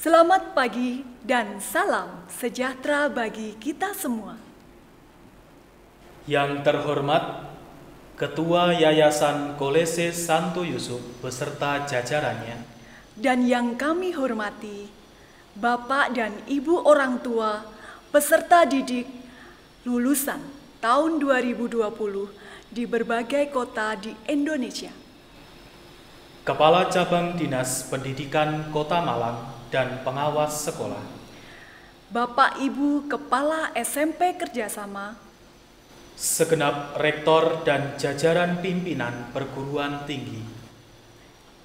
Selamat pagi dan salam sejahtera bagi kita semua. Yang terhormat Ketua Yayasan Kolese Santo Yusuf beserta jajarannya, Dan yang kami hormati, Bapak dan Ibu orang tua, peserta didik lulusan tahun 2020 di berbagai kota di Indonesia. Kepala Cabang Dinas Pendidikan Kota Malang dan pengawas sekolah, Bapak Ibu Kepala SMP Kerjasama, segenap rektor dan jajaran pimpinan perguruan tinggi,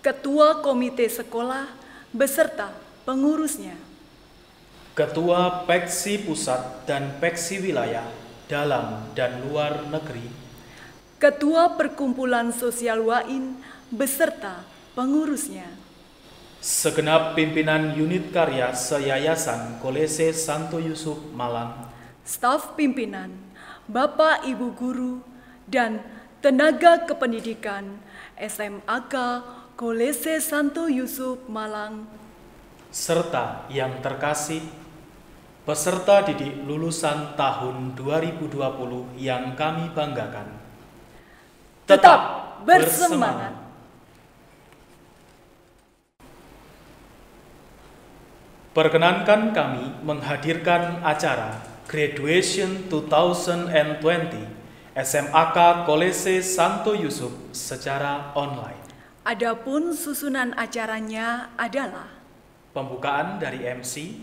Ketua Komite Sekolah beserta pengurusnya, Ketua Peksi Pusat dan Peksi Wilayah dalam dan luar negeri, Ketua Perkumpulan Sosial Wain beserta pengurusnya, segenap pimpinan unit karya se-Yayasan Kolese Santo Yusuf Malang, staf pimpinan, Bapak Ibu guru, dan tenaga kependidikan SMAK Kolese Santo Yusuf Malang, serta yang terkasih peserta didik lulusan tahun 2020 yang kami banggakan. tetap bersemangat. Perkenankan kami menghadirkan acara Graduation 2020 SMAK Kolese Santo Yusuf secara online. Adapun susunan acaranya adalah Pembukaan dari MC,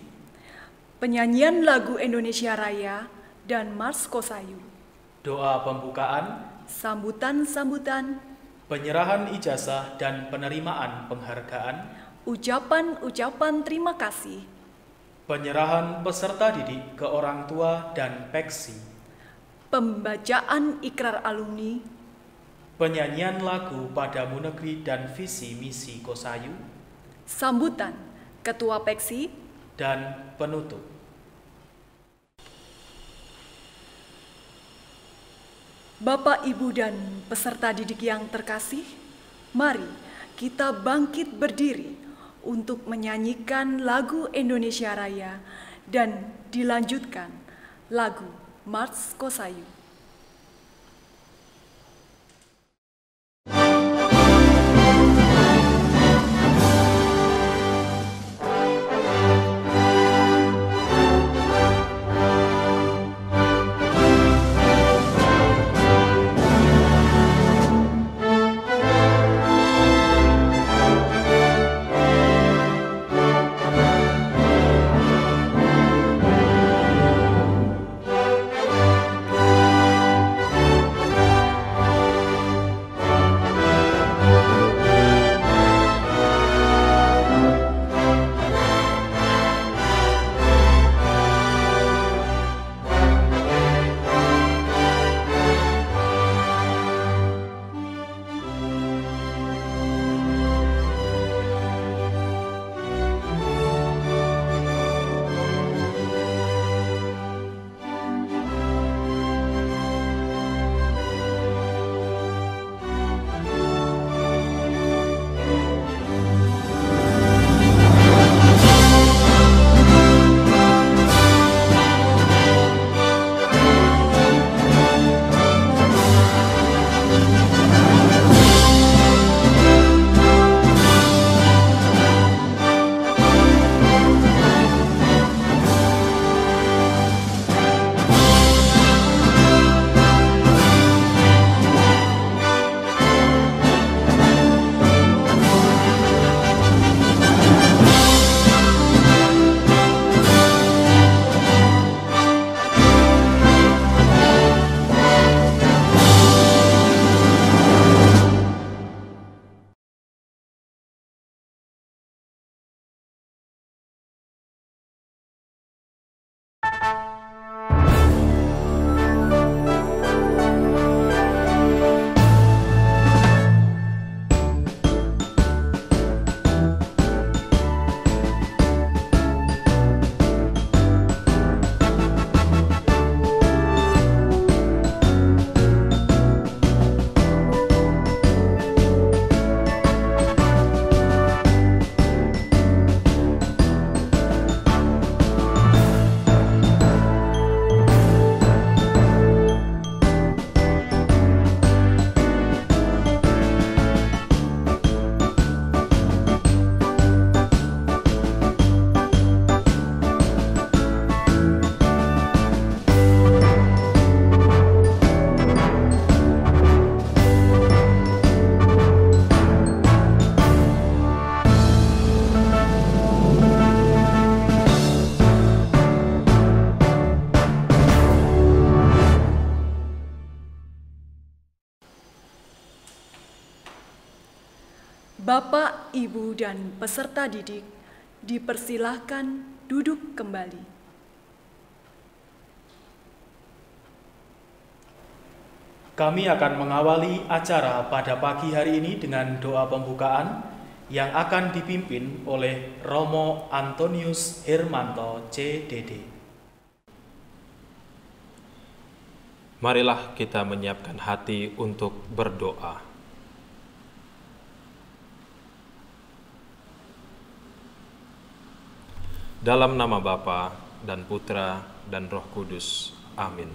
penyanyian lagu Indonesia Raya dan Mars Kosayu, doa pembukaan, sambutan-sambutan, penyerahan ijazah dan penerimaan penghargaan, ucapan-ucapan terima kasih, penyerahan peserta didik ke orang tua dan peksi, pembacaan ikrar alumni, penyanyian lagu Padamu Negeri dan visi misi Kosayu, sambutan Ketua Peksi, dan penutup. Bapak, Ibu, dan peserta didik yang terkasih, mari kita bangkit berdiri untuk menyanyikan lagu Indonesia Raya dan dilanjutkan lagu Mars Kosayu. Bapak, Ibu, dan peserta didik dipersilahkan duduk kembali. Kami akan mengawali acara pada pagi hari ini dengan doa pembukaan yang akan dipimpin oleh Romo Antonius Hermanto, CDD. Marilah kita menyiapkan hati untuk berdoa. Dalam nama Bapa dan Putra dan Roh Kudus. Amin.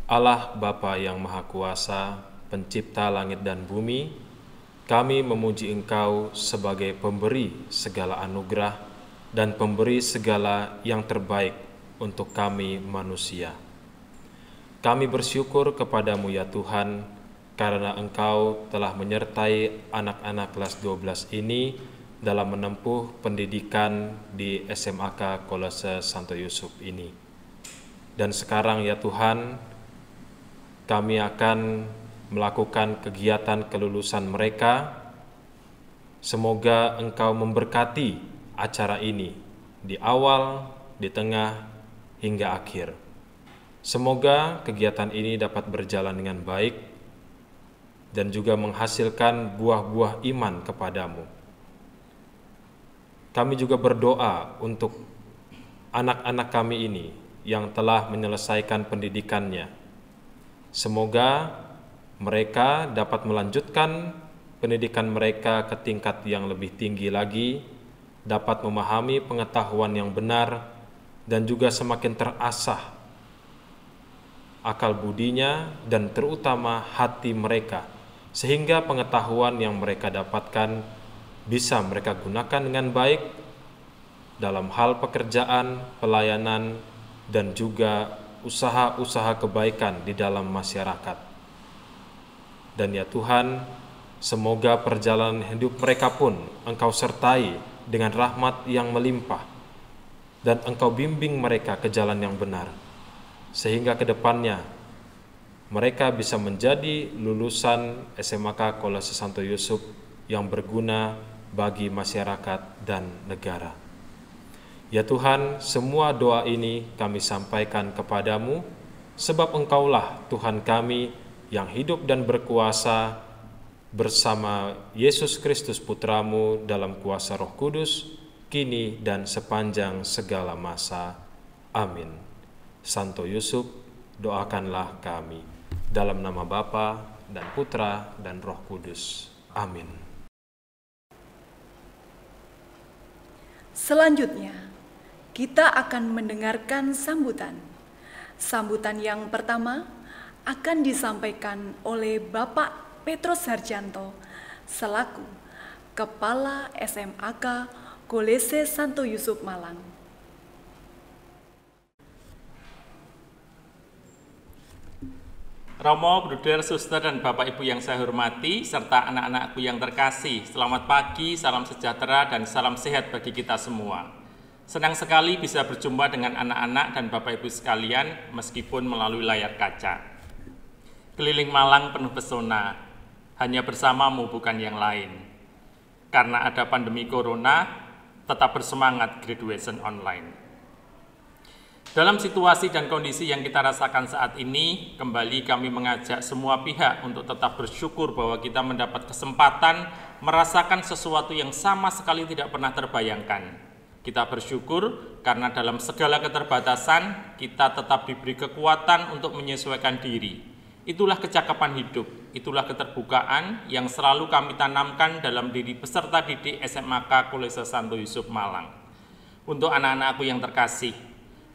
Allah Bapa yang Maha Kuasa, Pencipta langit dan bumi, kami memuji Engkau sebagai pemberi segala anugerah dan pemberi segala yang terbaik untuk kami manusia. Kami bersyukur kepadamu ya Tuhan, karena Engkau telah menyertai anak-anak kelas 12 ini dalam menempuh pendidikan di SMAK Kolese Santo Yusuf ini. Dan sekarang ya Tuhan, kami akan melakukan kegiatan kelulusan mereka. Semoga Engkau memberkati acara ini di awal, di tengah, hingga akhir. Semoga kegiatan ini dapat berjalan dengan baik dan juga menghasilkan buah-buah iman kepadamu. Kami juga berdoa untuk anak-anak kami ini yang telah menyelesaikan pendidikannya. Semoga mereka dapat melanjutkan pendidikan mereka ke tingkat yang lebih tinggi lagi, dapat memahami pengetahuan yang benar, dan juga semakin terasah akal budinya dan terutama hati mereka, sehingga pengetahuan yang mereka dapatkan bisa mereka gunakan dengan baik dalam hal pekerjaan, pelayanan, dan juga usaha-usaha kebaikan di dalam masyarakat. Dan ya Tuhan, semoga perjalanan hidup mereka pun Engkau sertai dengan rahmat yang melimpah, dan Engkau bimbing mereka ke jalan yang benar, sehingga ke depannya mereka bisa menjadi lulusan SMAK Kolese Santo Yusuf yang berguna bagi masyarakat dan negara. Ya Tuhan, semua doa ini kami sampaikan kepadamu, sebab Engkaulah Tuhan kami yang hidup dan berkuasa bersama Yesus Kristus Putramu dalam kuasa Roh Kudus, kini dan sepanjang segala masa. Amin. Santo Yusuf, doakanlah kami. Dalam nama Bapa dan Putra dan Roh Kudus. Amin. Selanjutnya, kita akan mendengarkan sambutan. Sambutan yang pertama akan disampaikan oleh Bapak Petrus Harjanto selaku Kepala SMAK Kolese Santo Yusuf Malang. Romo, Bruder, Suster, dan Bapak Ibu yang saya hormati, serta anak-anakku yang terkasih, selamat pagi, salam sejahtera, dan salam sehat bagi kita semua. Senang sekali bisa berjumpa dengan anak-anak dan Bapak Ibu sekalian, meskipun melalui layar kaca. Keliling Malang penuh pesona, hanya bersamamu bukan yang lain. Karena ada pandemi Corona, tetap bersemangat graduation online. Dalam situasi dan kondisi yang kita rasakan saat ini, kembali kami mengajak semua pihak untuk tetap bersyukur bahwa kita mendapat kesempatan merasakan sesuatu yang sama sekali tidak pernah terbayangkan. Kita bersyukur karena dalam segala keterbatasan, kita tetap diberi kekuatan untuk menyesuaikan diri. Itulah kecakapan hidup, itulah keterbukaan yang selalu kami tanamkan dalam diri peserta didik SMAK Kolese Santo Yusuf Malang. Untuk anak-anakku yang terkasih,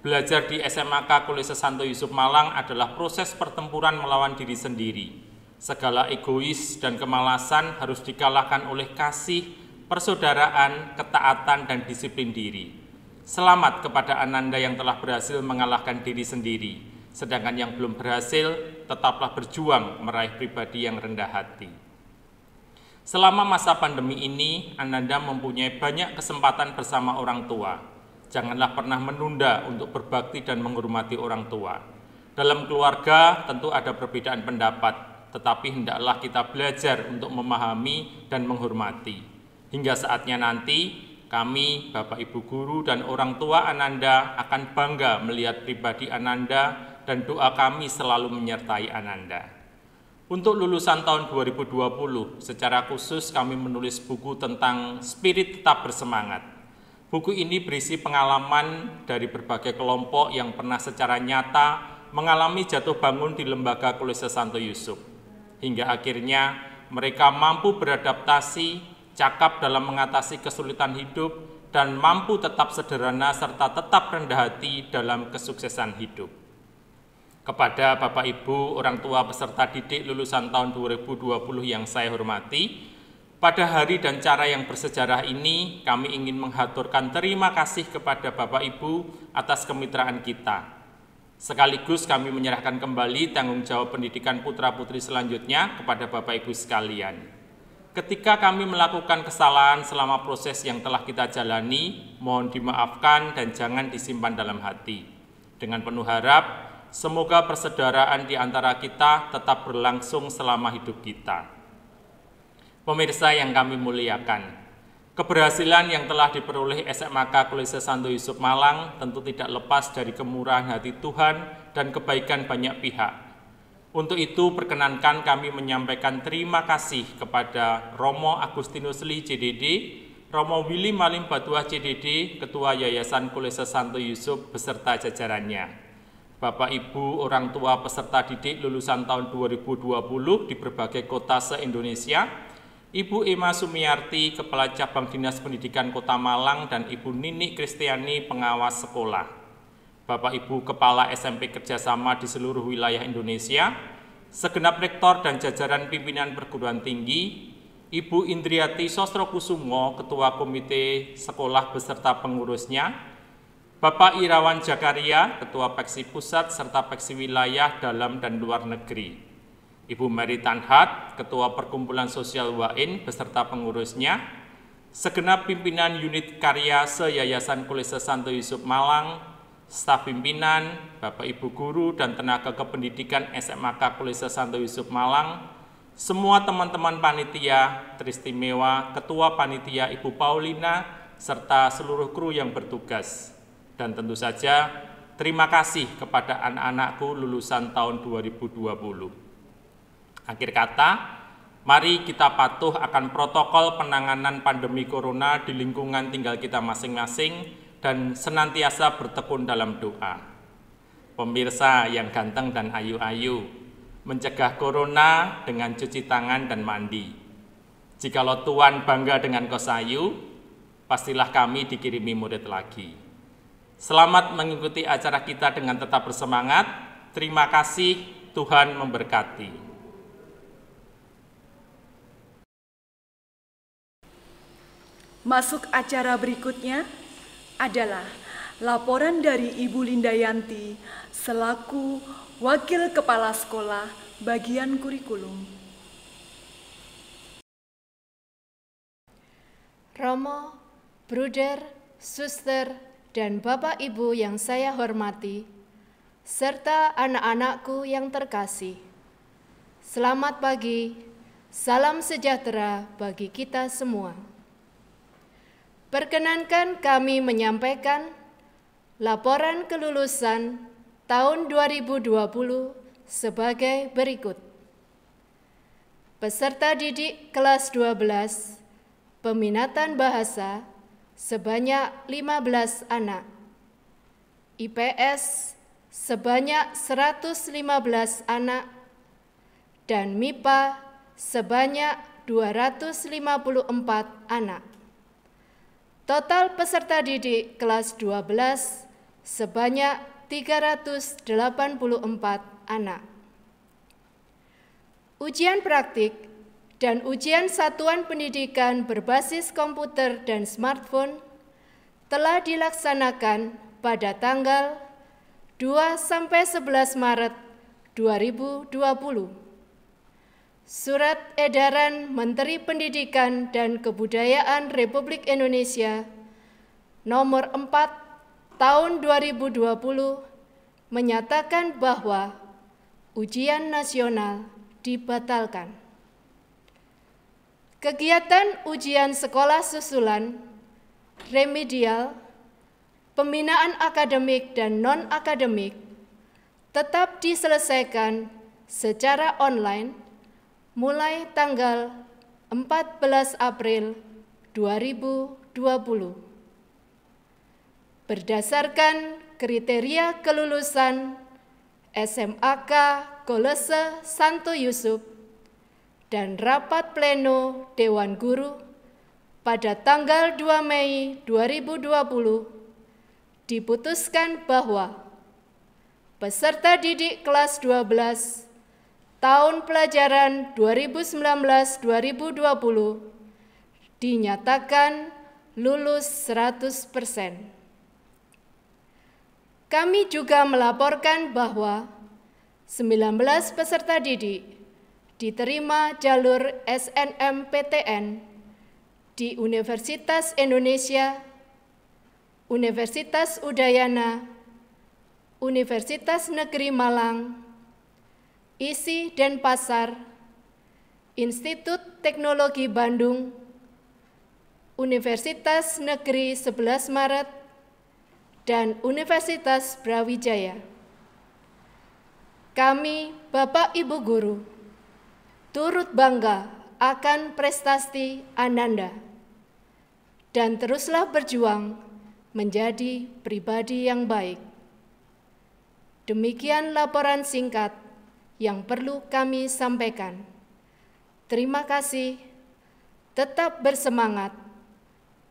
belajar di SMAK Kolese Santo Yusuf Malang adalah proses pertempuran melawan diri sendiri. Segala egois dan kemalasan harus dikalahkan oleh kasih, persaudaraan, ketaatan, dan disiplin diri. Selamat kepada Ananda yang telah berhasil mengalahkan diri sendiri, sedangkan yang belum berhasil tetaplah berjuang meraih pribadi yang rendah hati. Selama masa pandemi ini, Ananda mempunyai banyak kesempatan bersama orang tua. Janganlah pernah menunda untuk berbakti dan menghormati orang tua. Dalam keluarga tentu ada perbedaan pendapat, tetapi hendaklah kita belajar untuk memahami dan menghormati. Hingga saatnya nanti, kami, Bapak Ibu Guru dan orang tua Ananda akan bangga melihat pribadi Ananda dan doa kami selalu menyertai Ananda. Untuk lulusan tahun 2020, secara khusus kami menulis buku tentang Spirit Tetap Bersemangat. Buku ini berisi pengalaman dari berbagai kelompok yang pernah secara nyata mengalami jatuh bangun di Lembaga Kolese Santo Yusuf. Hingga akhirnya mereka mampu beradaptasi, cakap dalam mengatasi kesulitan hidup, dan mampu tetap sederhana serta tetap rendah hati dalam kesuksesan hidup. Kepada Bapak Ibu, orang tua peserta didik lulusan tahun 2020 yang saya hormati, pada hari dan cara yang bersejarah ini, kami ingin menghaturkan terima kasih kepada Bapak Ibu atas kemitraan kita. Sekaligus kami menyerahkan kembali tanggung jawab pendidikan putra-putri selanjutnya kepada Bapak Ibu sekalian. Ketika kami melakukan kesalahan selama proses yang telah kita jalani, mohon dimaafkan dan jangan disimpan dalam hati. Dengan penuh harap, semoga persaudaraan di antara kita tetap berlangsung selama hidup kita. Pemirsa yang kami muliakan, keberhasilan yang telah diperoleh SMAK Kolese Santo Yusuf Malang tentu tidak lepas dari kemurahan hati Tuhan dan kebaikan banyak pihak. Untuk itu, perkenankan kami menyampaikan terima kasih kepada Romo Agustinus Lee CDD, Romo Willy Malim Batuah CDD, Ketua Yayasan Kolese Santo Yusuf beserta jajarannya. Bapak Ibu orang tua peserta didik lulusan tahun 2020 di berbagai kota se-Indonesia, Ibu Emma Sumiarti, Kepala Cabang Dinas Pendidikan Kota Malang, dan Ibu Nini Kristiani, Pengawas Sekolah. Bapak Ibu Kepala SMP Kerjasama di seluruh wilayah Indonesia, segenap rektor dan jajaran pimpinan perguruan tinggi, Ibu Indriati Sostrokusumo, Ketua Komite Sekolah beserta pengurusnya, Bapak Irawan Jakaria, Ketua Peksi Pusat serta Peksi Wilayah Dalam dan Luar Negeri, Ibu Mary Tanhat, Ketua Perkumpulan Sosial WAIN beserta pengurusnya, segenap pimpinan unit karya se-Yayasan Kolese Santo Yusuf Malang, staf pimpinan, Bapak Ibu Guru dan tenaga kependidikan SMAK Kolese Santo Yusuf Malang, semua teman-teman panitia teristimewa, Ketua Panitia Ibu Paulina, serta seluruh kru yang bertugas. Dan tentu saja, terima kasih kepada anak-anakku lulusan tahun 2020. Akhir kata, mari kita patuh akan protokol penanganan pandemi corona di lingkungan tinggal kita masing-masing dan senantiasa bertekun dalam doa. Pemirsa yang ganteng dan ayu-ayu, mencegah corona dengan cuci tangan dan mandi. Jikalau Tuhan bangga dengan kosayu, pastilah kami dikirimi murid lagi. Selamat mengikuti acara kita dengan tetap bersemangat. Terima kasih, Tuhan memberkati. Masuk acara berikutnya adalah laporan dari Ibu Lindayanti selaku Wakil Kepala Sekolah Bagian Kurikulum. Romo, Bruder, Suster, dan Bapak Ibu yang saya hormati, serta anak-anakku yang terkasih. Selamat pagi, salam sejahtera bagi kita semua. Perkenankan kami menyampaikan laporan kelulusan tahun 2020 sebagai berikut. Peserta didik kelas 12, peminatan bahasa sebanyak 15 anak, IPS sebanyak 115 anak, dan MIPA sebanyak 254 anak. Total peserta didik kelas 12 sebanyak 384 anak. Ujian praktik dan ujian satuan pendidikan berbasis komputer dan smartphone telah dilaksanakan pada tanggal 2–11 Maret 2020. Surat Edaran Menteri Pendidikan dan Kebudayaan Republik Indonesia Nomor 4 Tahun 2020 menyatakan bahwa ujian nasional dibatalkan. Kegiatan ujian sekolah susulan, remedial, pembinaan akademik dan non-akademik tetap diselesaikan secara online mulai tanggal 14 April 2020. Berdasarkan kriteria kelulusan SMAK Kolese Santo Yusuf dan rapat pleno Dewan Guru pada tanggal 2 Mei 2020 diputuskan bahwa peserta didik kelas 12 tahun pelajaran 2019-2020 dinyatakan lulus 100%. Kami juga melaporkan bahwa 19 peserta didik diterima jalur SNMPTN di Universitas Indonesia, Universitas Udayana, Universitas Negeri Malang, ISI Denpasar, Institut Teknologi Bandung, Universitas Negeri 11 Maret, dan Universitas Brawijaya. Kami, Bapak Ibu Guru, turut bangga akan prestasi Ananda dan teruslah berjuang menjadi pribadi yang baik. Demikian laporan singkat yang perlu kami sampaikan. Terima kasih, tetap bersemangat,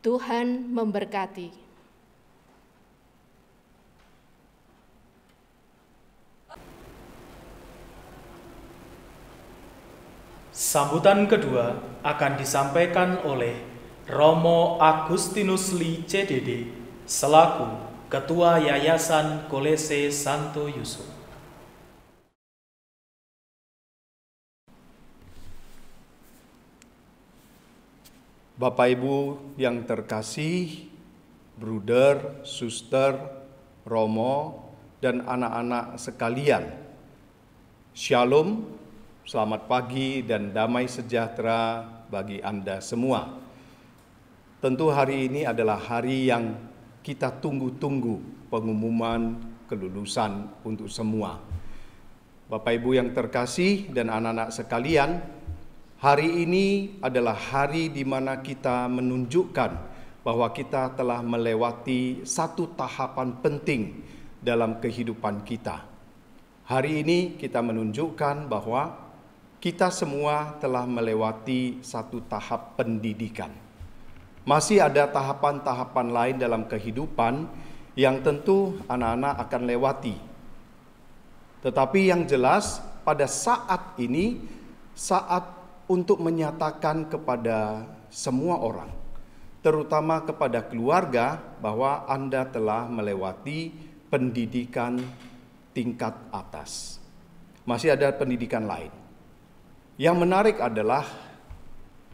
Tuhan memberkati. Sambutan kedua akan disampaikan oleh Romo Agustinus Lee CDD selaku Ketua Yayasan Kolese Santo Yusuf. Bapak Ibu yang terkasih, bruder, suster, Romo, dan anak-anak sekalian, Shalom, selamat pagi dan damai sejahtera bagi Anda semua. Tentu hari ini adalah hari yang kita tunggu-tunggu pengumuman kelulusan untuk semua. Bapak Ibu yang terkasih dan anak-anak sekalian, hari ini adalah hari di mana kita menunjukkan bahwa kita telah melewati satu tahapan penting dalam kehidupan kita. Hari ini kita menunjukkan bahwa kita semua telah melewati satu tahap pendidikan. Masih ada tahapan-tahapan lain dalam kehidupan yang tentu anak-anak akan lewati. Tetapi yang jelas pada saat ini, saat untuk menyatakan kepada semua orang, terutama kepada keluarga, bahwa Anda telah melewati pendidikan tingkat atas. Masih ada pendidikan lain. Yang menarik adalah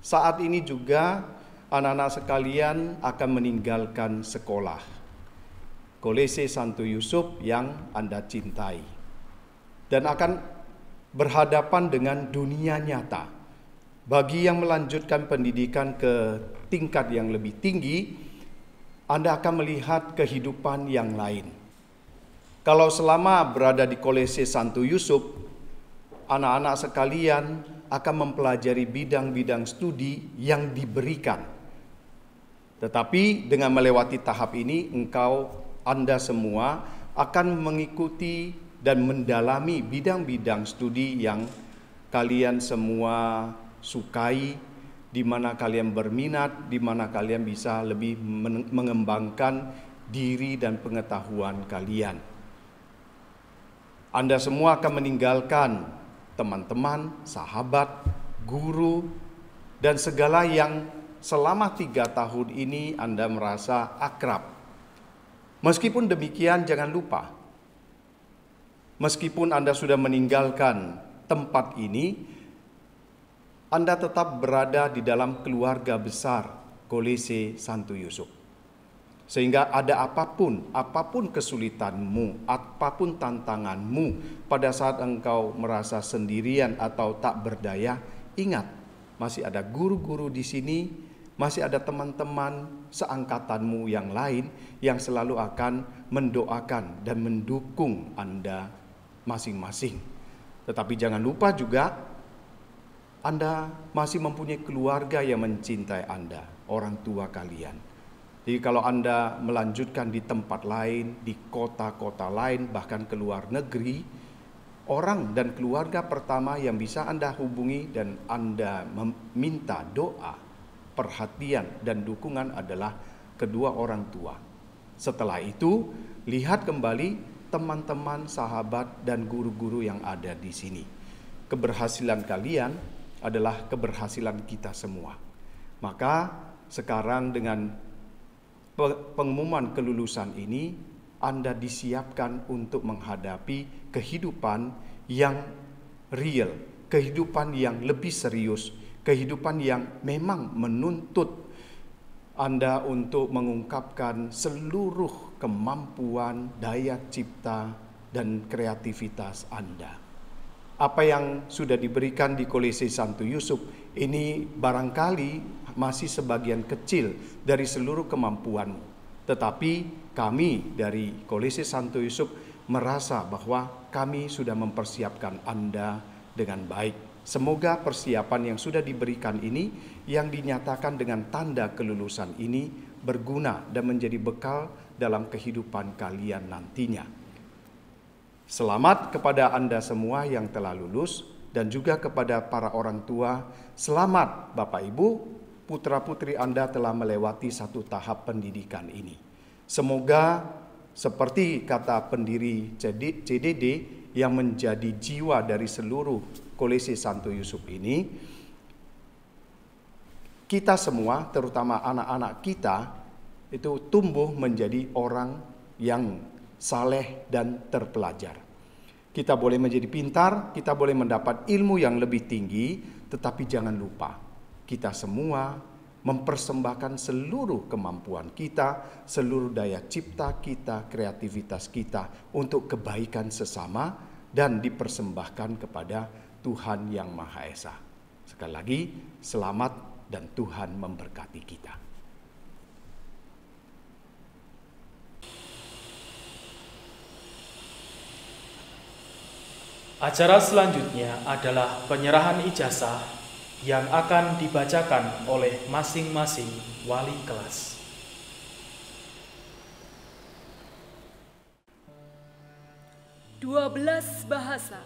saat ini juga anak-anak sekalian akan meninggalkan sekolah Kolese Santo Yusuf yang Anda cintai dan akan berhadapan dengan dunia nyata. Bagi yang melanjutkan pendidikan ke tingkat yang lebih tinggi, Anda akan melihat kehidupan yang lain. Kalau selama berada di Kolese Santo Yusuf, anak-anak sekalian akan mempelajari bidang-bidang studi yang diberikan. Tetapi dengan melewati tahap ini, Anda semua akan mengikuti dan mendalami bidang-bidang studi yang kalian semua sukai, di mana kalian berminat, di mana kalian bisa lebih mengembangkan diri dan pengetahuan kalian. Anda semua akan meninggalkan teman-teman, sahabat, guru, dan segala yang selama 3 tahun ini Anda merasa akrab. Meskipun demikian, jangan lupa, meskipun Anda sudah meninggalkan tempat ini, Anda tetap berada di dalam keluarga besar Kolese Santo Yusuf. Sehingga ada apapun kesulitanmu, apapun tantanganmu, pada saat engkau merasa sendirian atau tak berdaya, ingat, masih ada guru-guru di sini, masih ada teman-teman seangkatanmu yang lain yang selalu akan mendoakan dan mendukung Anda masing-masing. Tetapi jangan lupa juga, Anda masih mempunyai keluarga yang mencintai Anda, orang tua kalian. Jadi kalau Anda melanjutkan di tempat lain, di kota-kota lain, bahkan ke luar negeri, orang dan keluarga pertama yang bisa Anda hubungi dan Anda meminta doa, perhatian dan dukungan adalah kedua orang tua. Setelah itu, lihat kembali teman-teman, sahabat, dan guru-guru yang ada di sini. Keberhasilan kalian adalah keberhasilan kita semua. Maka sekarang dengan pengumuman kelulusan ini, Anda disiapkan untuk menghadapi kehidupan yang real, kehidupan yang lebih serius, kehidupan yang memang menuntut Anda untuk mengungkapkan seluruh kemampuan, daya cipta, dan kreativitas Anda. Apa yang sudah diberikan di Kolese Santo Yusuf ini barangkali masih sebagian kecil dari seluruh kemampuanmu. Tetapi kami dari Kolese Santo Yusuf merasa bahwa kami sudah mempersiapkan Anda dengan baik. Semoga persiapan yang sudah diberikan ini, yang dinyatakan dengan tanda kelulusan ini, berguna dan menjadi bekal dalam kehidupan kalian nantinya. Selamat kepada Anda semua yang telah lulus, dan juga kepada para orang tua. Selamat Bapak Ibu, putra-putri Anda telah melewati satu tahap pendidikan ini. Semoga seperti kata pendiri CDD yang menjadi jiwa dari seluruh Kolese Santo Yusuf ini, kita semua, terutama anak-anak kita, itu tumbuh menjadi orang yang saleh dan terpelajar. Kita boleh menjadi pintar, kita boleh mendapat ilmu yang lebih tinggi, tetapi jangan lupa, kita semua mempersembahkan seluruh kemampuan kita, seluruh daya cipta kita, kreativitas kita untuk kebaikan sesama dan dipersembahkan kepada Tuhan Yang Maha Esa. Sekali lagi, selamat dan Tuhan memberkati kita. Acara selanjutnya adalah penyerahan ijazah yang akan dibacakan oleh masing-masing wali kelas. "12 bahasa.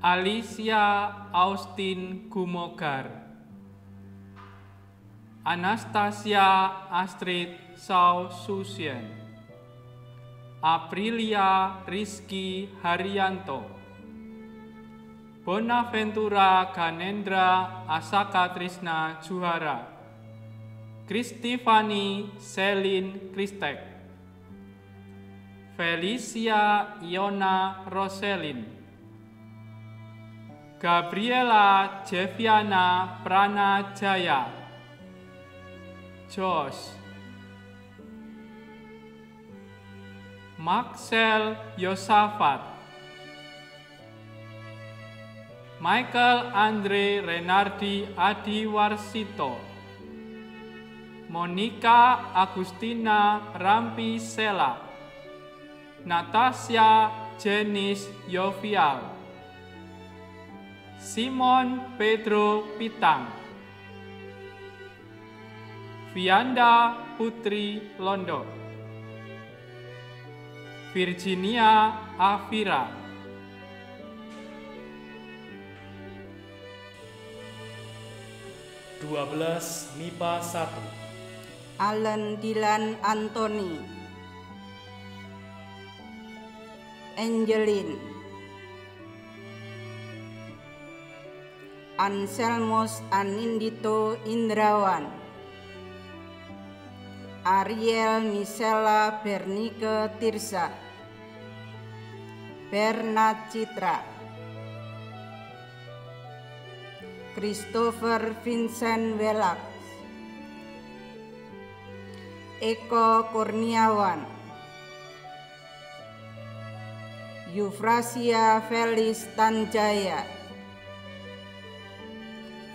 Alicia Austin Gumogar, Anastasia Astrid Saususian, Aprilia Rizky Haryanto, Bonaventura Ganendra Asaka Trisna Juhara, Kristifani Selin Kristek, Felicia Iona Roselin, Gabriela Jeviana Pranajaya, Josh, Maxel Yosafat, Michael Andre Renardi Adiwarsito, Monica Agustina Rampi Sela, Natasha Jenis Yovial, Simon Pedro Pitang, Vianda Putri Londo, Virginia Afira, 12 MIPA 1, Alan Dilan Anthony, Angeline, Anselmos Anindito Indrawan, Ariel Misela Bernike Tirsa, Bernard Citra, Christopher Vincent Welax, Eko Kurniawan, Yufrasia Felis Tanjaya,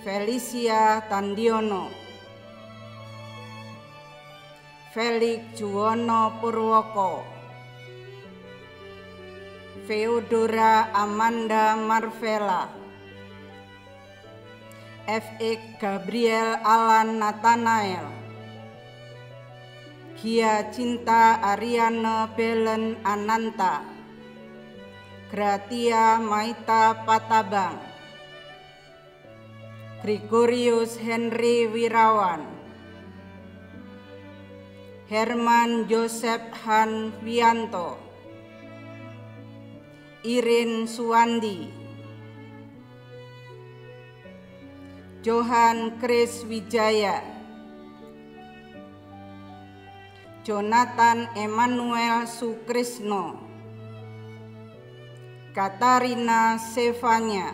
Felicia Tandiono, Felix Juwono Purwoko, Feodora Amanda Marvela, F.X. Gabriel Alan Nathanael, Gia Cinta Ariana Belen Ananta, Gratia Maita Patabang, Gregorius Henry Wirawan, Herman Joseph Han Wianto, Irin Suwandi, Johan Chris Wijaya, Jonathan Emmanuel Sukrisno, Katarina Sevanya,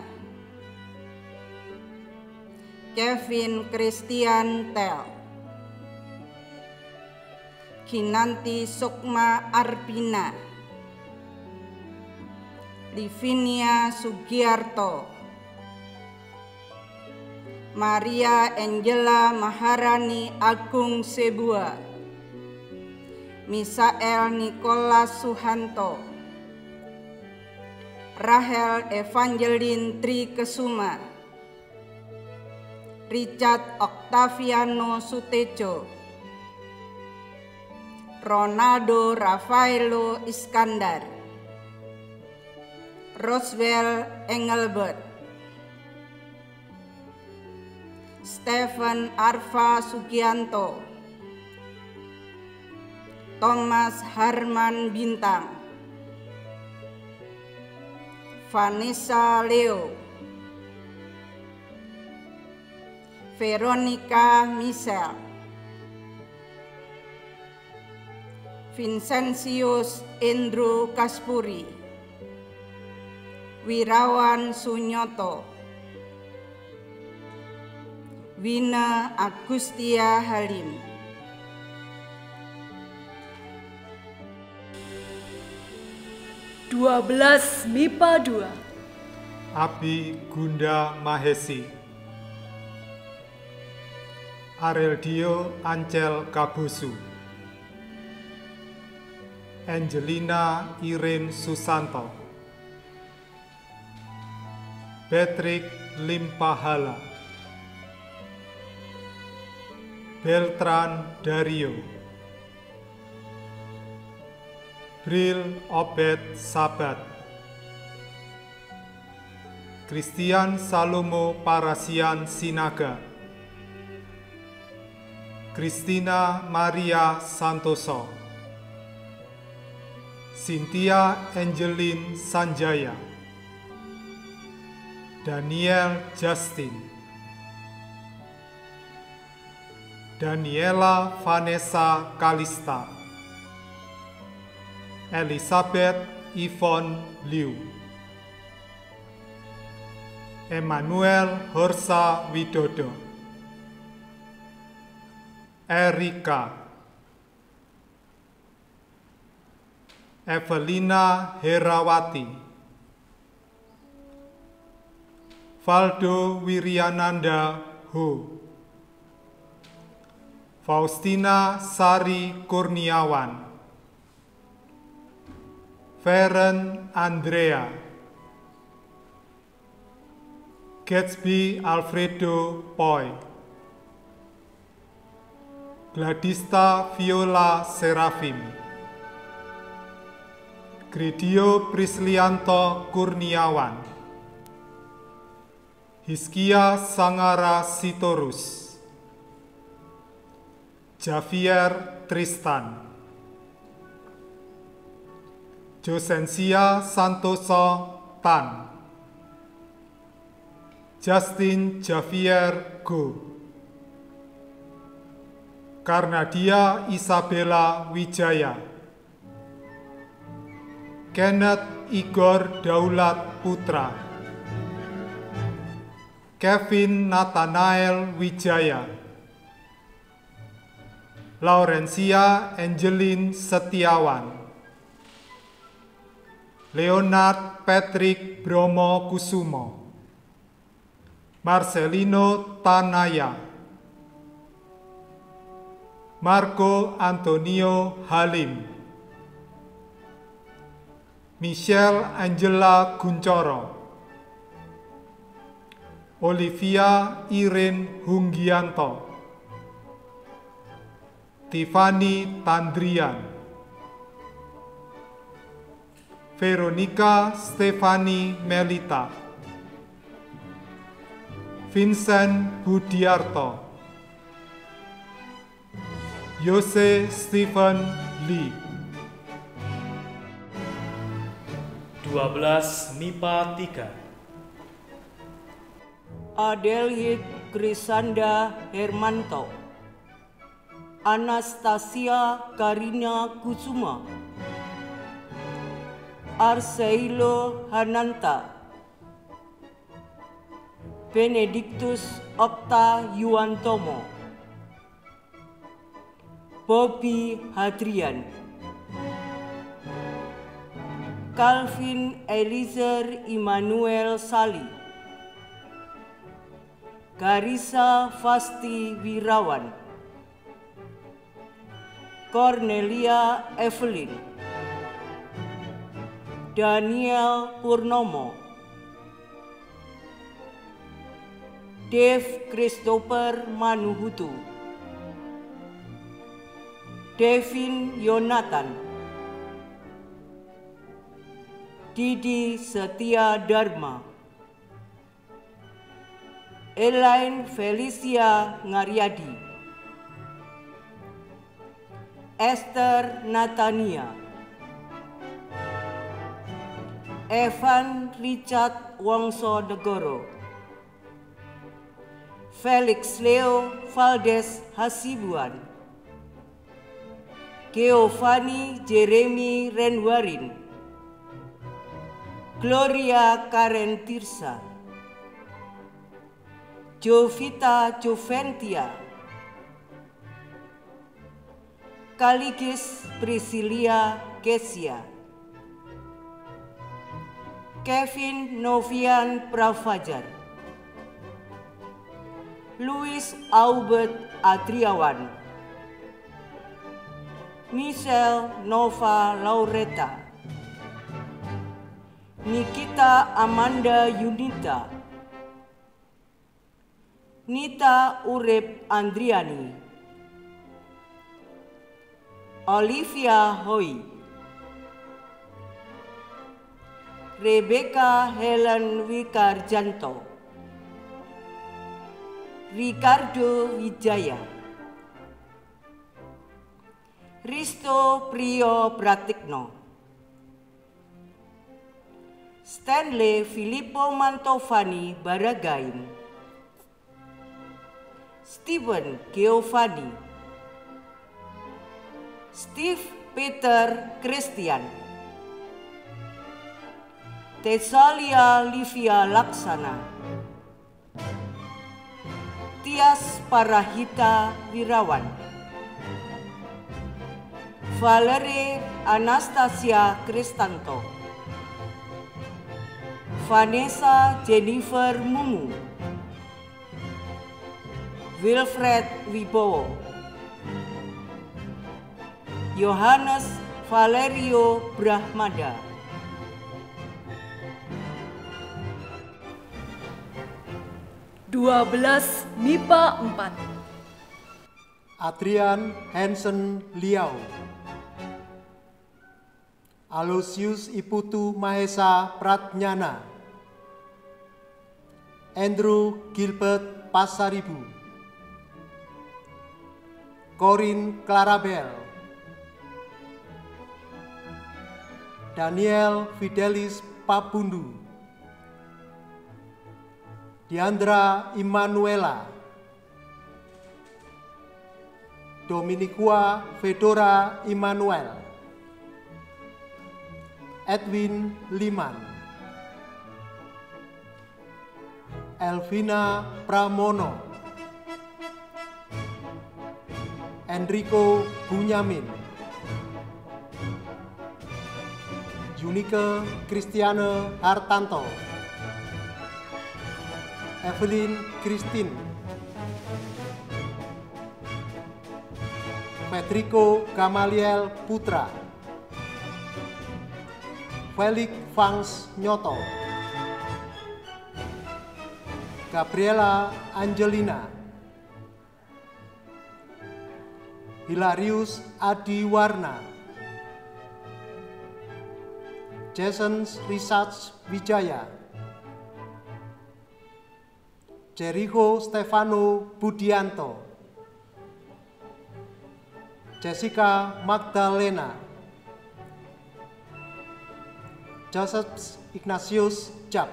Kevin Christian Tel, Kinanti Sukma Arbina, Livinia Sugiarto, Maria Angela Maharani Agung Sebua, Misael Nicholas Suhanto, Rahel Evangeline Tri Kesuma, Richard Octaviano Sutejo, Ronaldo Rafaelo Iskandar, Roswell Engelbert, Stephen Arfa Sugianto, Thomas Harman Bintang, Vanessa Leo, Veronica Michel, Vincentius Indro Kaspuri, Wirawan Sunyoto, Wina Agustia Halim. Dua belas MIPA 2. Abi Gunda Mahesi, Areldio Ancel Kabusu, Angelina Irene Susanto, Patrick Limpahala, Beltran Dario, Bril Obed Sabat, Christian Salomo Parasian Sinaga, Christina Maria Santoso, Cynthia Angeline Sanjaya, Daniel Justin, Daniela Vanessa Kalista, Elizabeth Yvonne Liu, Emmanuel Horsa Widodo, Erika, Evelina Herawati, Valdo Wiryananda Ho, Faustina Sari Kurniawan, Feren Andrea, Gatsby Alfredo Poi, Gladista Viola Serafim, Gredio Prislianto Kurniawan, Hiskia Sangara Sitorus, Javier Tristan, Josensia Santoso Tan, Justin Javier Go, Karnadia Isabella Wijaya, Kenneth Igor Daulat Putra, Kevin Nathanael Wijaya, Laurencia Angelin Setiawan, Leonard Patrick Bromo Kusumo, Marcelino Tanaya, Marco Antonio Halim, Michelle Angela Guncoro, Olivia Irene Hunggianto, Tiffany Tandrian, Veronica Stefani Melita, Vincent Budiarto, Yose Stephen Lee. 12 MIPA 3. Adelhid Krisanda Hermanto, Anastasia Karina Kusuma, Arseilo Hananta, Benedictus Okta Yuantomo, Bobby Hadrian, Calvin Eliezer Immanuel Sali, Garisa Fasti Wirawan, Cornelia Evelyn, Daniel Purnomo, Dave Christopher Manuhutu, Devin Yonatan, Didi Setia Dharma, Elaine Felicia Ngaryadi, Esther Natania, Evan Richard Wongso Negoro, Felix Leo Valdes Hasibuan, Giovanni Jeremy Renwarin, Gloria Karen Tirsa, Jovita Joventia, Kaligis Priscilia Kesia, Kevin Novian Prafajar, Louis Aubert Adriawan, Michelle Nova Laureta, Nikita Amanda Yunita, Nita Urip Andriani, Olivia Hoy, Rebecca Helen Wikarjanto, Ricardo Wijaya, Risto Priyo Pratikno, Stanley Filippo Mantovani Baragain, Stephen Giovanni, Steve Peter Christian, Tesalia Livia Laksana, Tias Parahita Wirawan, Valerie Anastasia Kristanto, Vanessa Jennifer Mumu, Wilfred Wibowo, Yohanes Valerio Brahmada, MIPA 4. Adrian Hansen Liao, Aloysius Iputu Mahesa Pratnyana, Andrew Gilbert Pasaribu, Corinne Clarabel, Daniel Fidelis Pabundu, Diandra Immanuela, Dominiqua Fedora Immanuel, Edwin Liman, Elvina Pramono, Enrico Bunyamin, Yunike Kristiane Hartanto, Evelyn Christine, Federico Gamaliel Putra, Felix Fangs Nyoto, Gabriela Angelina, Hilarius Adiwarna, Jason Richard Wijaya, Jericho Stefano Budianto, Jessica Magdalena, Joseph Ignatius Jab,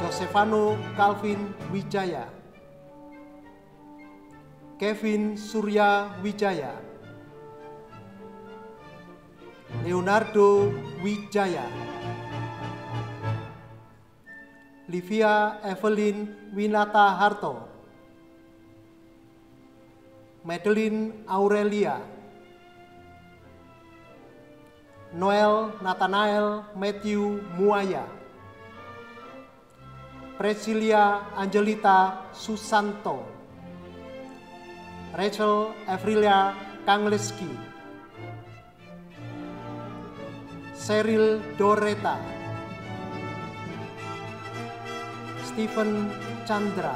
Josefano Calvin Wijaya, Kevin Surya Wijaya, Leonardo Wijaya, Livia Evelyn Winata Harto, Madeline Aurelia, Noel Nathanael Matthew Muaya, Priscilia Angelita Susanto, Rachel Evrilia Kangleski, Cheryl Doreta, Stephen Chandra,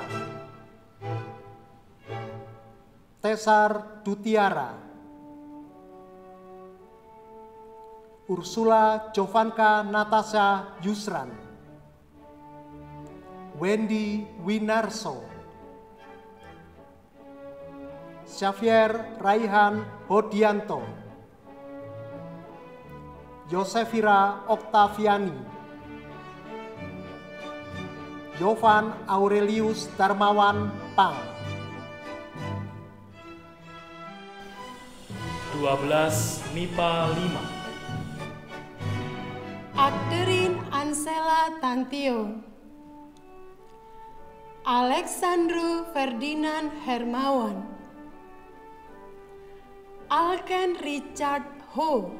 Tesar Dutiara, Ursula Jovanka Natasha Yusran, Wendy Winarso, Xavier Raihan Hodianto, Yosefira Oktaviani, Yovan Aurelius Darmawan Pang. 12 MIPA 5, Akterin Ansela Tantio, Alexandru Ferdinand Hermawan, Alken Richard Ho,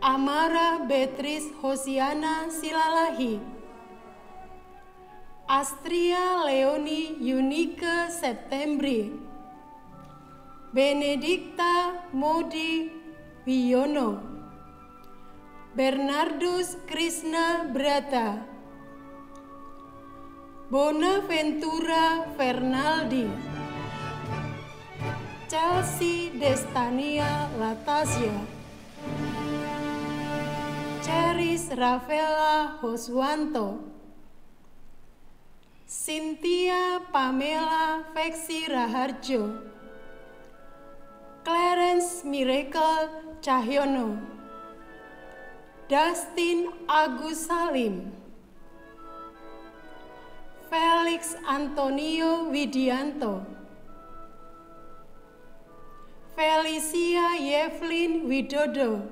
Amara Beatrice Hosiana Silalahi, Astria Leoni Yunike Septembri, Benedikta Modi Wiono, Bernardus Krishna Brata, Bonaventura Fernaldi, Chelsea Destania Latasya, Cheris Rafaela Hoswanto, Cynthia Pamela Veksi Raharjo, Clarence Miracle Cahyono, Dustin Agus Salim, Felix Antonio Widianto, Felicia Yevlin Widodo,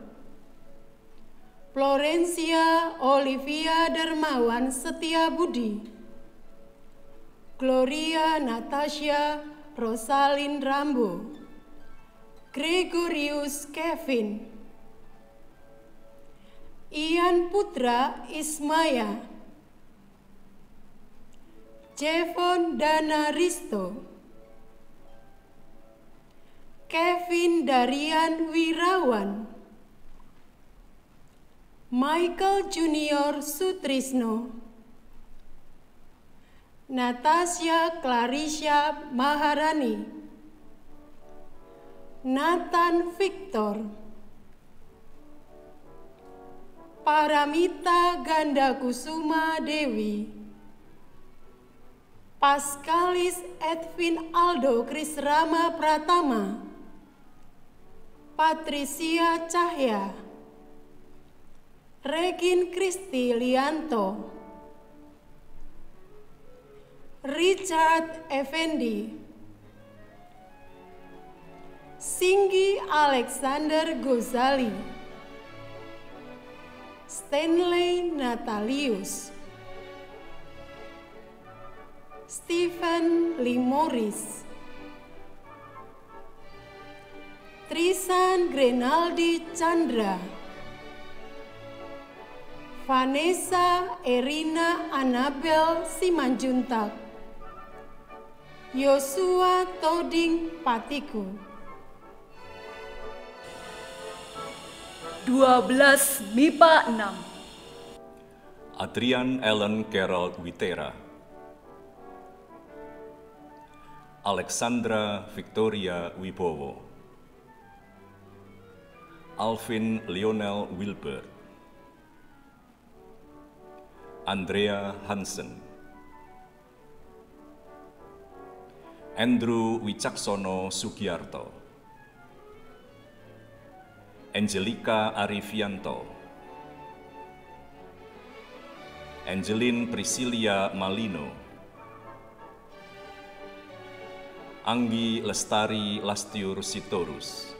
Florencia Olivia Dermawan Setiabudi, Gloria Natasha Rosalin Rambo, Gregorius Kevin, Ian Putra Ismaya, Jevon Dana Risto, Kevin Darian Wirawan, Michael Junior Sutrisno, Natasha Clarisha Maharani, Nathan Victor, Paramita Gandakusuma Dewi, Pascalis Edwin Aldo Krisrama Pratama, Patricia Cahya, Regin Kristi Lianto, Richard Effendi, Singgi Alexander Gozali, Stanley Natalius, Stephen Lee Morris, Trisan Grenaldi Chandra, Vanessa Erina Anabel Simanjuntak, Yosua Toding Patiku. 12 MIPA 6. Adrian Ellen Gerald Witera, Alexandra Victoria Wibowo, Alvin Lionel Wilbert, Andrea Hansen, Andrew Wicaksono Sugiarto, Angelica Arifianto, Angeline Priscilia Malino, Anggi Lestari Lastiur Sitorus,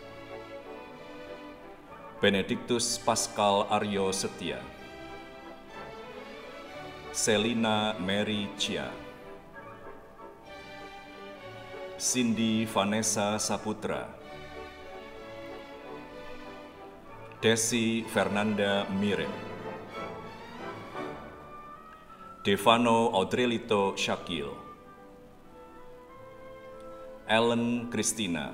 Benedictus Pascal Aryo Setia, Selina Mary Chia, Cindy Vanessa Saputra, Desi Fernanda Mirem, Devano Audrelito Syakil, Ellen Christina,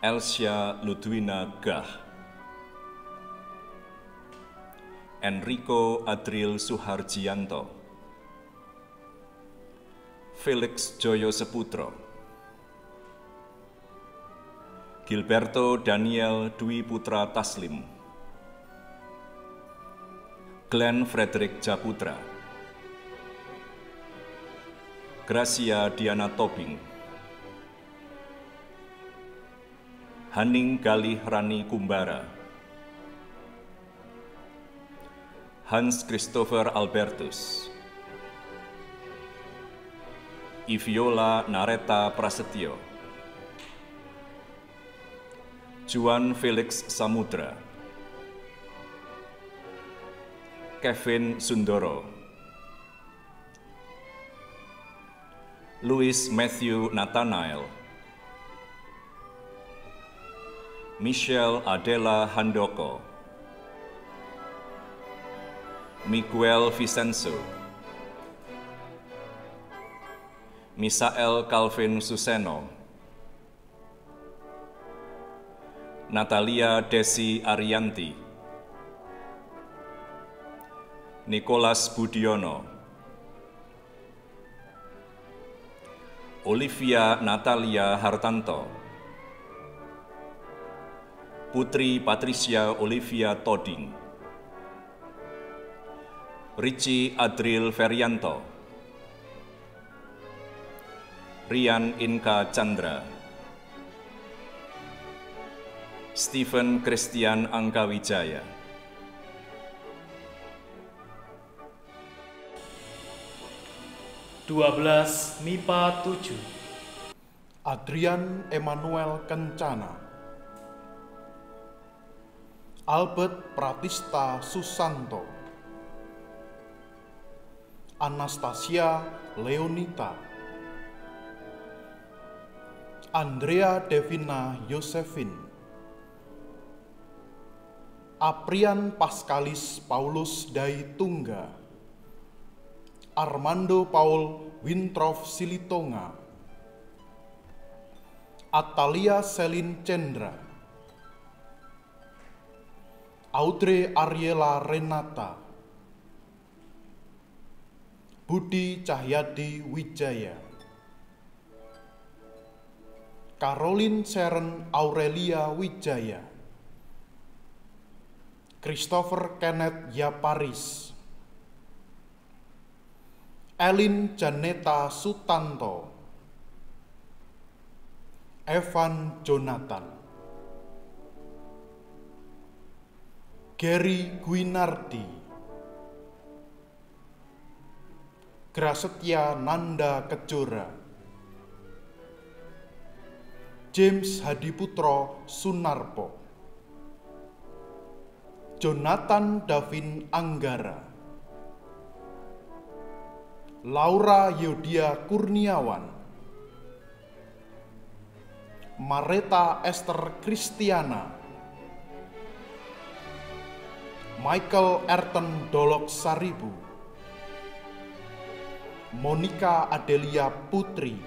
Elsia Ludwina Gah, Enrico Adril Suharjianto, Felix Joyo Seputro, Gilberto Daniel Dwi Putra Taslim, Glenn Frederick Japutra, Gracia Diana Tobing, Haning Galih Rani Kumbara, Hans Christopher Albertus, Iviola Nareta Prasetyo, Juan Felix Samudra, Kevin Sundoro, Louis Matthew Nathanael, Michelle Adela Handoko, Miguel Vicenzo, Misael Calvin Suseno, Natalia Desi Arianti, Nicholas Budiono, Olivia Natalia Hartanto, Putri Patricia Olivia Toding, Richie Adril Ferianto, Rian Inka Chandra, Stephen Christian Angkawijaya. MIPA 7. Adrian Emmanuel Kencana, Albert Pratista Susanto, Anastasia Leonita, Andrea Devina Yosefin, Aprian Paskalis Paulus Dai Tungga, Armando Paul Wintrof Silitonga, Atalia Selin Cendra, Audrey Ariela Renata, Budi Cahyadi Wijaya, Caroline Sharon Aurelia Wijaya, Christopher Kenneth Yaparis, Elin Janeta Sutanto, Evan Jonathan, Gary Gwinardi, Grasetya Nanda Kejora, James Hadiputro Sunarpo, Jonathan Davin Anggara, Laura Yodia Kurniawan, Mareta Esther Kristiana, Michael Erton Dolok Saribu, Monica Adelia Putri,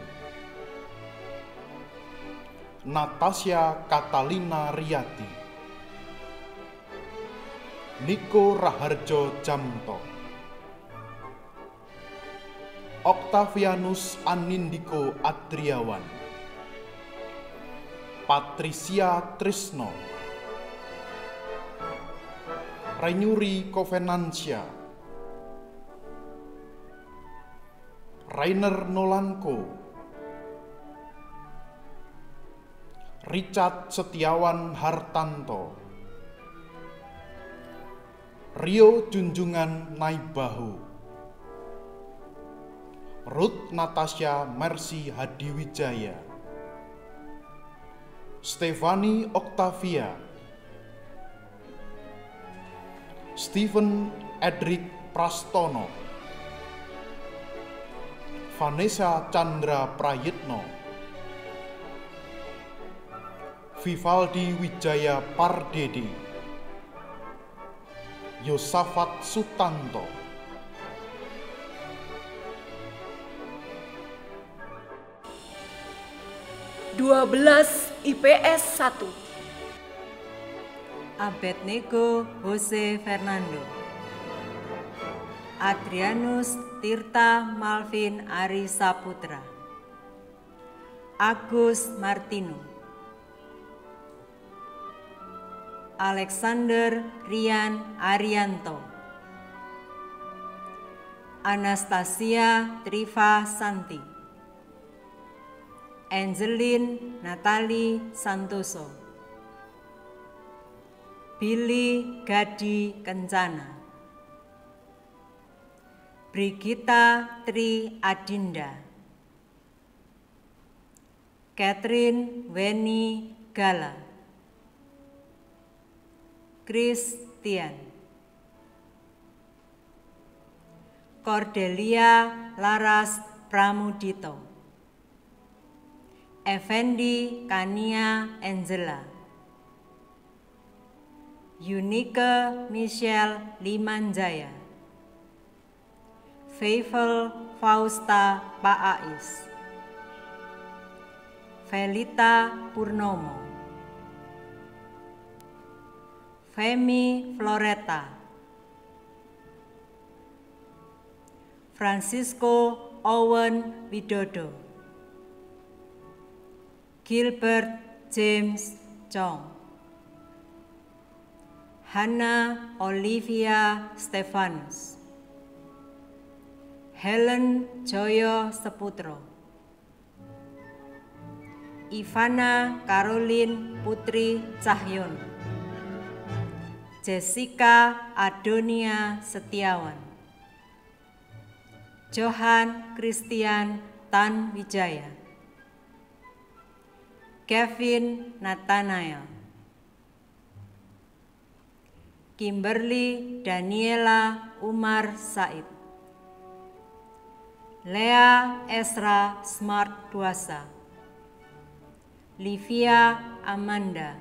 Natasha Katalina Riyati, Niko Raharjo Jamto, Octavianus Anindiko Adriawan, Patricia Trisno, Renyuri Kovenansia, Rainer Nolanko, Richard Setiawan Hartanto, Rio Junjungan Naibahu, Ruth Natasha Mercy Hadiwijaya, Stefani Octavia, Stephen Edric Prastono, Vanessa Chandra Prayitno, Vivaldi Wijaya Pardede, Yosafat Sutanto, IPS 1 Abednego Jose Fernando, Adrianus Tirta Malvin Ari Saputra, Agus Martino, Alexander Rian Arianto, Anastasia Triva Santi, Angeline Natali Santoso, Billy Gadi Kencana, Brigita Tri Adinda, Catherine Weni Gala, Christian, Cordelia Laras Pramudito, Effendi Kania Angela, Yunike Michelle Limanjaya, Faithful Fausta Paais, Felita Purnomo, Femi Floreta, Francisco Owen Widodo, Gilbert James Chong, Hannah Olivia Stefanus, Helen Joyo Seputro, Ivana Caroline Putri Cahyono, Jessica Adonia Setiawan, Johan Christian Tan Wijaya, Kevin Nathanael, Kimberly Daniela Umar Said, Lea Esra Smart Dwasa, Livia Amanda,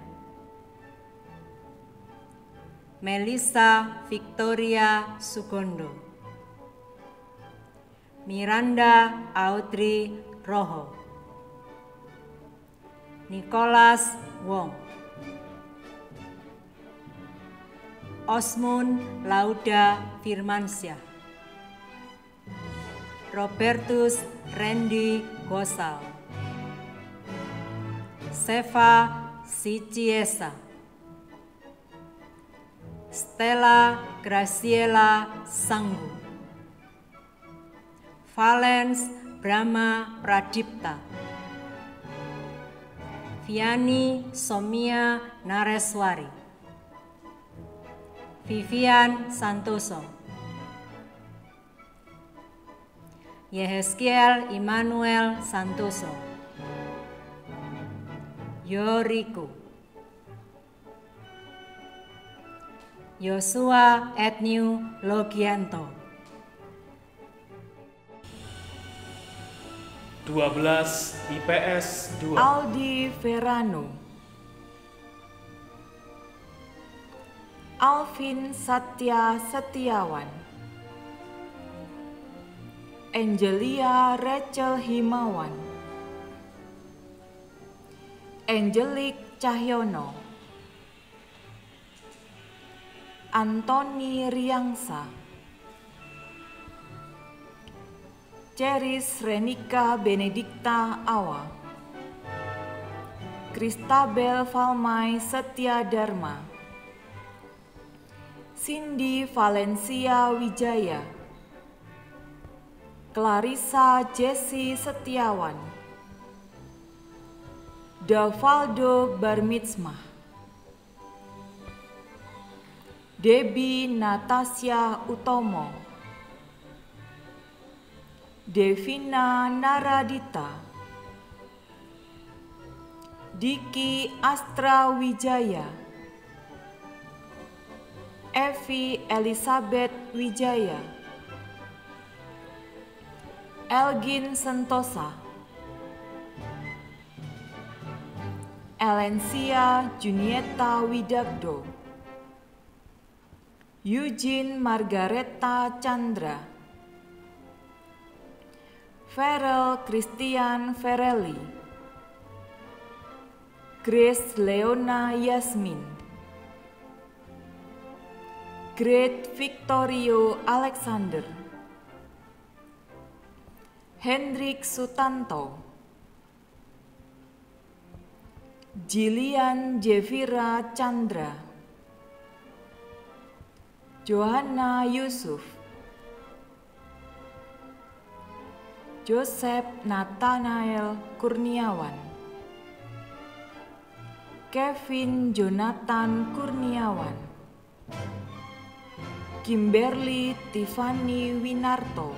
Melissa Victoria Sugondo, Miranda Audrey Roho, Nicholas Wong, Osmun Lauda Firmansyah, Robertus Randy Gosal, Seva Siciesa, Stella Graciela Sanggu, Valens Brahma Pradipta, Viani Somia Nareswari, Vivian Santoso, Yehezkiel Immanuel Santoso, Yoriko, Yosua Etniu Logianto, 12 IPS 2 Aldi Verano, Alvin Satya Setiawan, Angelia Rachel Himawan, Angelic Cahyono, Antoni Riangsa, Ceris Renika Benedikta Awa, Kristabel Valmai Setia Dharma, Cindy Valencia Wijaya, Clarissa Jesse Setiawan, Davaldo Barmitsmah, Debbie Natasha Utomo, Devina Naradita, Diki Astra Wijaya, Evi Elizabeth Wijaya, Elgin Sentosa, Elencia Junieta Widagdo, Eugene Margareta Chandra, Farel Christian Ferelli, Grace Leona Yasmin, Great Victorio Alexander, Hendrik Sutanto, Jillian Jevira Chandra, Johanna Yusuf, Joseph Nathanael Kurniawan, Kevin Jonathan Kurniawan, Kimberly Tiffany Winarto,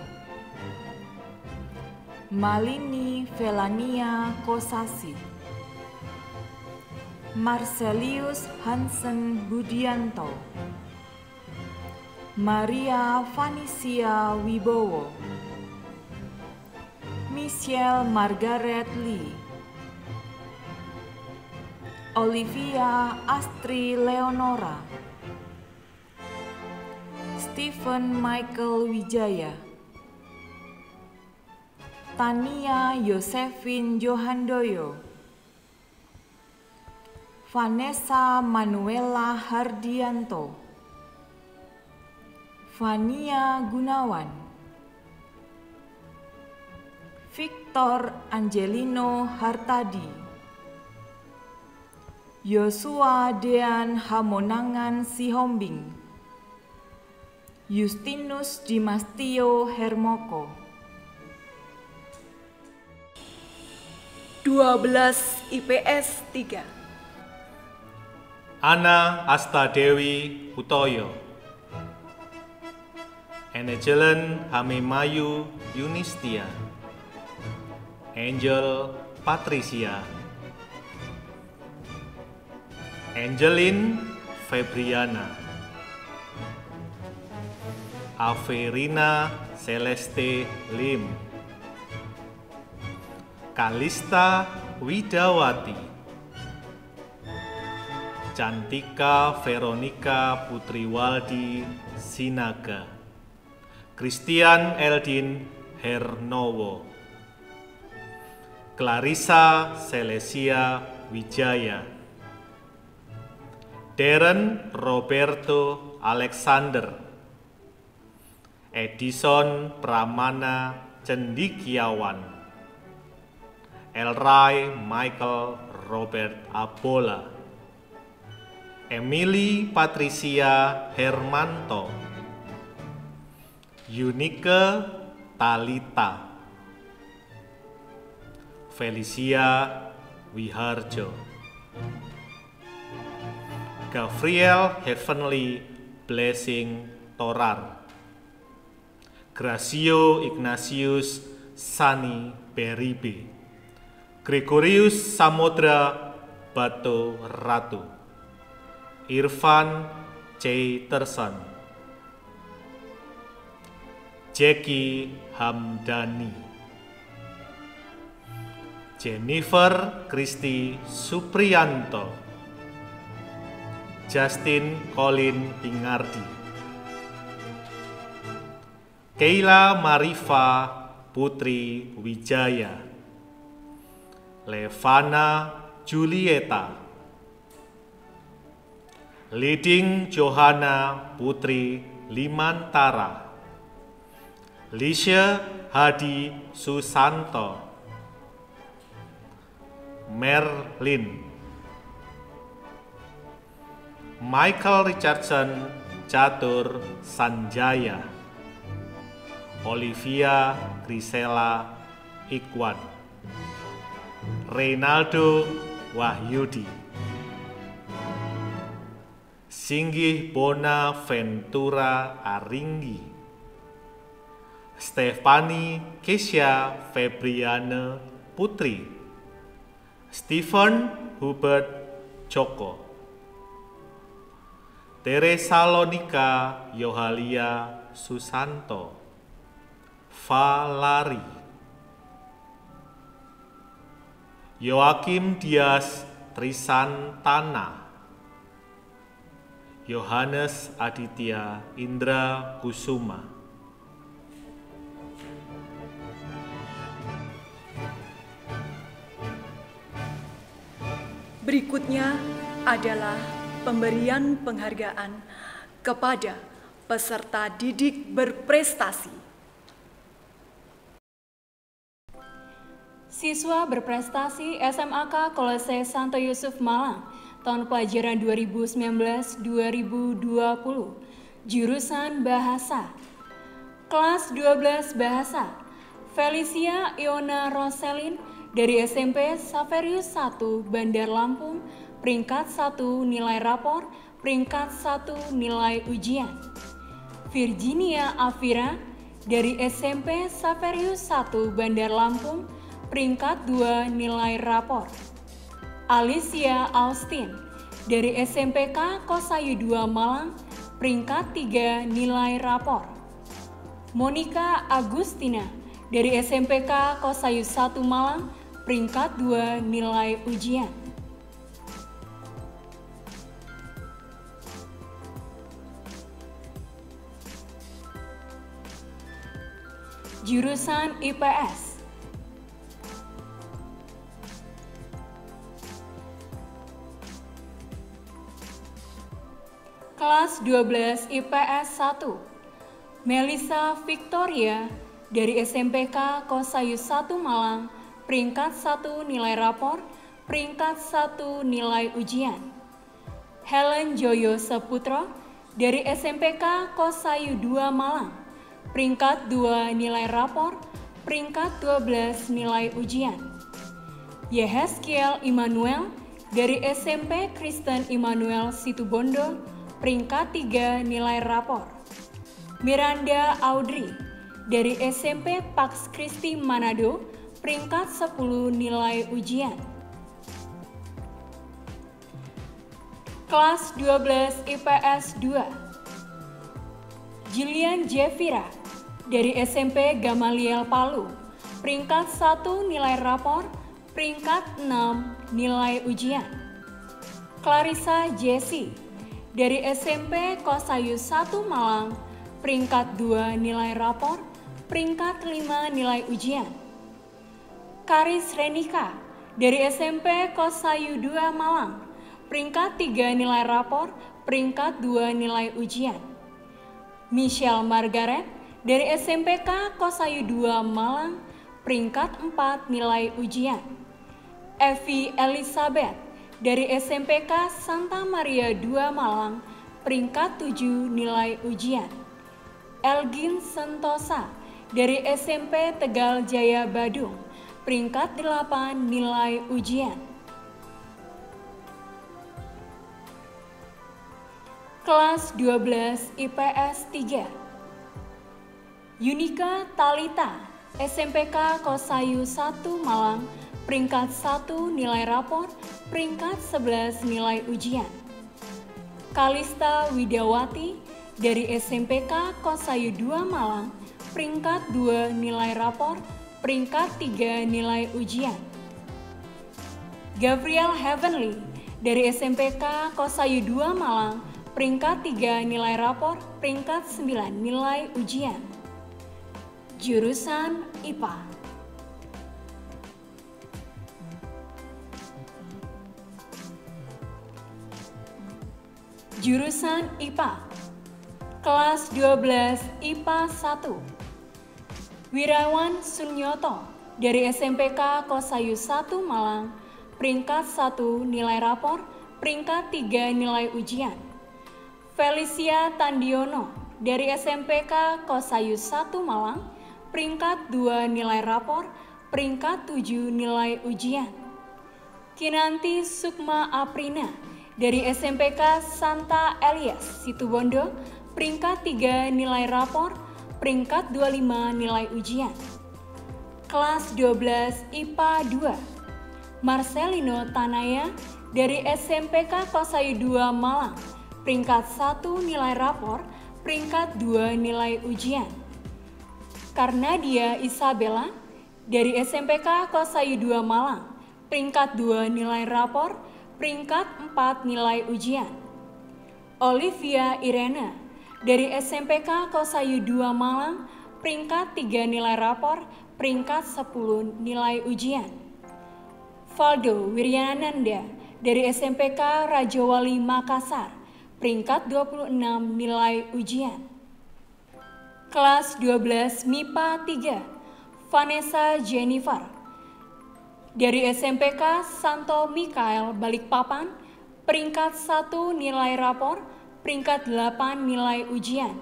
Malini Velania Kosasi, Marcelius Hansen Budianto, Maria Vanisia Wibowo, Michelle Margaret Lee, Olivia Astri Leonora, Stephen Michael Wijaya, Tania Yosefin Johandoyo, Vanessa Manuela Hardianto, Vania Gunawan, Victor Angelino Hartadi, Yosua Dean Hamonangan Sihombing, Justinus Dimastio Hermoko, 12 IPS 3 Ana Astadewi Hutoyo, Angelen Hamimayu Yunistia, Angel Patricia, Angelin Febriana, Averina Celeste Lim, Kalista Widawati, Cantika Veronica Putriwaldi Sinaga, Christian Eldin Hernowo, Clarissa Celesia Wijaya, Darren Roberto Alexander, Edison Pramana Cendikiawan, Elrai Michael Robert Abola, Emily Patricia Hermanto, Yunike Talita, Felicia Wiharjo, Gabriel Heavenly Blessing Torar, Gracio Ignatius Sani Beribe, Gregorius Samodra Bato Ratu, Irfan C. Terson, Jackie Hamdani, Jennifer Kristi Supriyanto, Justin Colin Pingardi, Keila Marifa Putri Wijaya, Levana Julieta, Liding Johanna Putri Limantara, Lisha Hadi Susanto, Merlin, Michael Richardson Catur Sanjaya, Olivia Grisela Ikwan, Reynaldo Wahyudi, Singgih Bona Ventura Aringgi, Stefani Kesia Febriana Putri, Stephen Hubert Joko, Teresa Lonika Yohalia Susanto, Valari, Joakim Dias Trisantana, Yohanes Aditya Indra Kusuma. Berikutnya adalah pemberian penghargaan kepada peserta didik berprestasi. Siswa berprestasi SMAK Kolose Santo Yusuf Malang tahun pelajaran 2019-2020, jurusan Bahasa. Kelas 12 Bahasa, Felicia Iona Roselin dari SMP Saverius 1 Bandar Lampung, peringkat 1 nilai rapor, peringkat 1 nilai ujian. Virginia Afira dari SMP Saverius 1 Bandar Lampung, peringkat 2 nilai rapor. Alicia Austin dari SMPK Kosayu 2 Malang, peringkat 3 nilai rapor. Monica Agustina dari SMPK Kosayu 1 Malang, peringkat 2 nilai ujian. Jurusan IPS. Kelas 12 IPS 1, Melissa Victoria dari SMPK Kosayu 1 Malang, peringkat 1 nilai rapor, peringkat 1 nilai ujian. Helen Joyo Saputro dari SMPK Kosayu 2 Malang, peringkat 2 nilai rapor, peringkat 12 nilai ujian. Yehezkiel Immanuel dari SMP Kristen Immanuel Situbondo, peringkat 3 nilai rapor. Miranda Audrey dari SMP Pax Christi Manado, peringkat 10 nilai ujian. Kelas 12 IPS 2, Jillian Jevira dari SMP Gamaliel Palu, peringkat 1 nilai rapor, peringkat 6 nilai ujian. Clarissa Jessie dari SMP Kosayu 1 Malang, peringkat 2 nilai rapor, peringkat 5 nilai ujian. Karis Renika dari SMP Kosayu 2 Malang, peringkat 3 nilai rapor, peringkat 2 nilai ujian. Michelle Margaret dari SMPK Kosayu 2 Malang, peringkat 4 nilai ujian. Evi Elizabeth dari SMPK Santa Maria 2 Malang, peringkat 7 nilai ujian. Elgin Sentosa dari SMP Tegal Jaya Badung, peringkat 8 nilai ujian. Kelas 12 IPS 3, Yunika Talita, SMPK Kosayu 1 Malang, peringkat 1 nilai rapor, peringkat 11 nilai ujian. Kalista Widawati dari SMPK Kosayu 2 Malang, peringkat 2 nilai rapor, peringkat 3 nilai ujian. Gabriel Heavenly dari SMPK Kosayu 2 Malang, peringkat 3 nilai rapor, peringkat 9 nilai ujian. Jurusan IPA. Jurusan IPA. Kelas 12 IPA 1. Wirawan Sunyoto dari SMPK Kosayu 1 Malang, peringkat 1 nilai rapor, peringkat 3 nilai ujian. Felicia Tandiono dari SMPK Kosayu 1 Malang, peringkat 2 nilai rapor, peringkat 7 nilai ujian. Kinanti Sukma Aprina dari SMPK Santa Elias Situbondo, peringkat 3 nilai rapor, peringkat 25 nilai ujian. Kelas 12 IPA 2. Marcelino Tanaya dari SMPK Kosayu 2 Malang, peringkat 1 nilai rapor, peringkat 2 nilai ujian. Karnadia Isabella dari SMPK Kosayu 2 Malang, peringkat 2 nilai rapor, peringkat 4 nilai ujian. Olivia Irena dari SMPK Kosayu 2 Malang, peringkat 3 nilai rapor, peringkat 10 nilai ujian. Valdo Wiryananda dari SMPK Rajawali Makassar, peringkat 26 nilai ujian. Kelas 12 MIPA 3. Vanessa Jennifer dari SMPK Santo Mikael Balikpapan, peringkat 1 nilai rapor, peringkat 8 nilai ujian.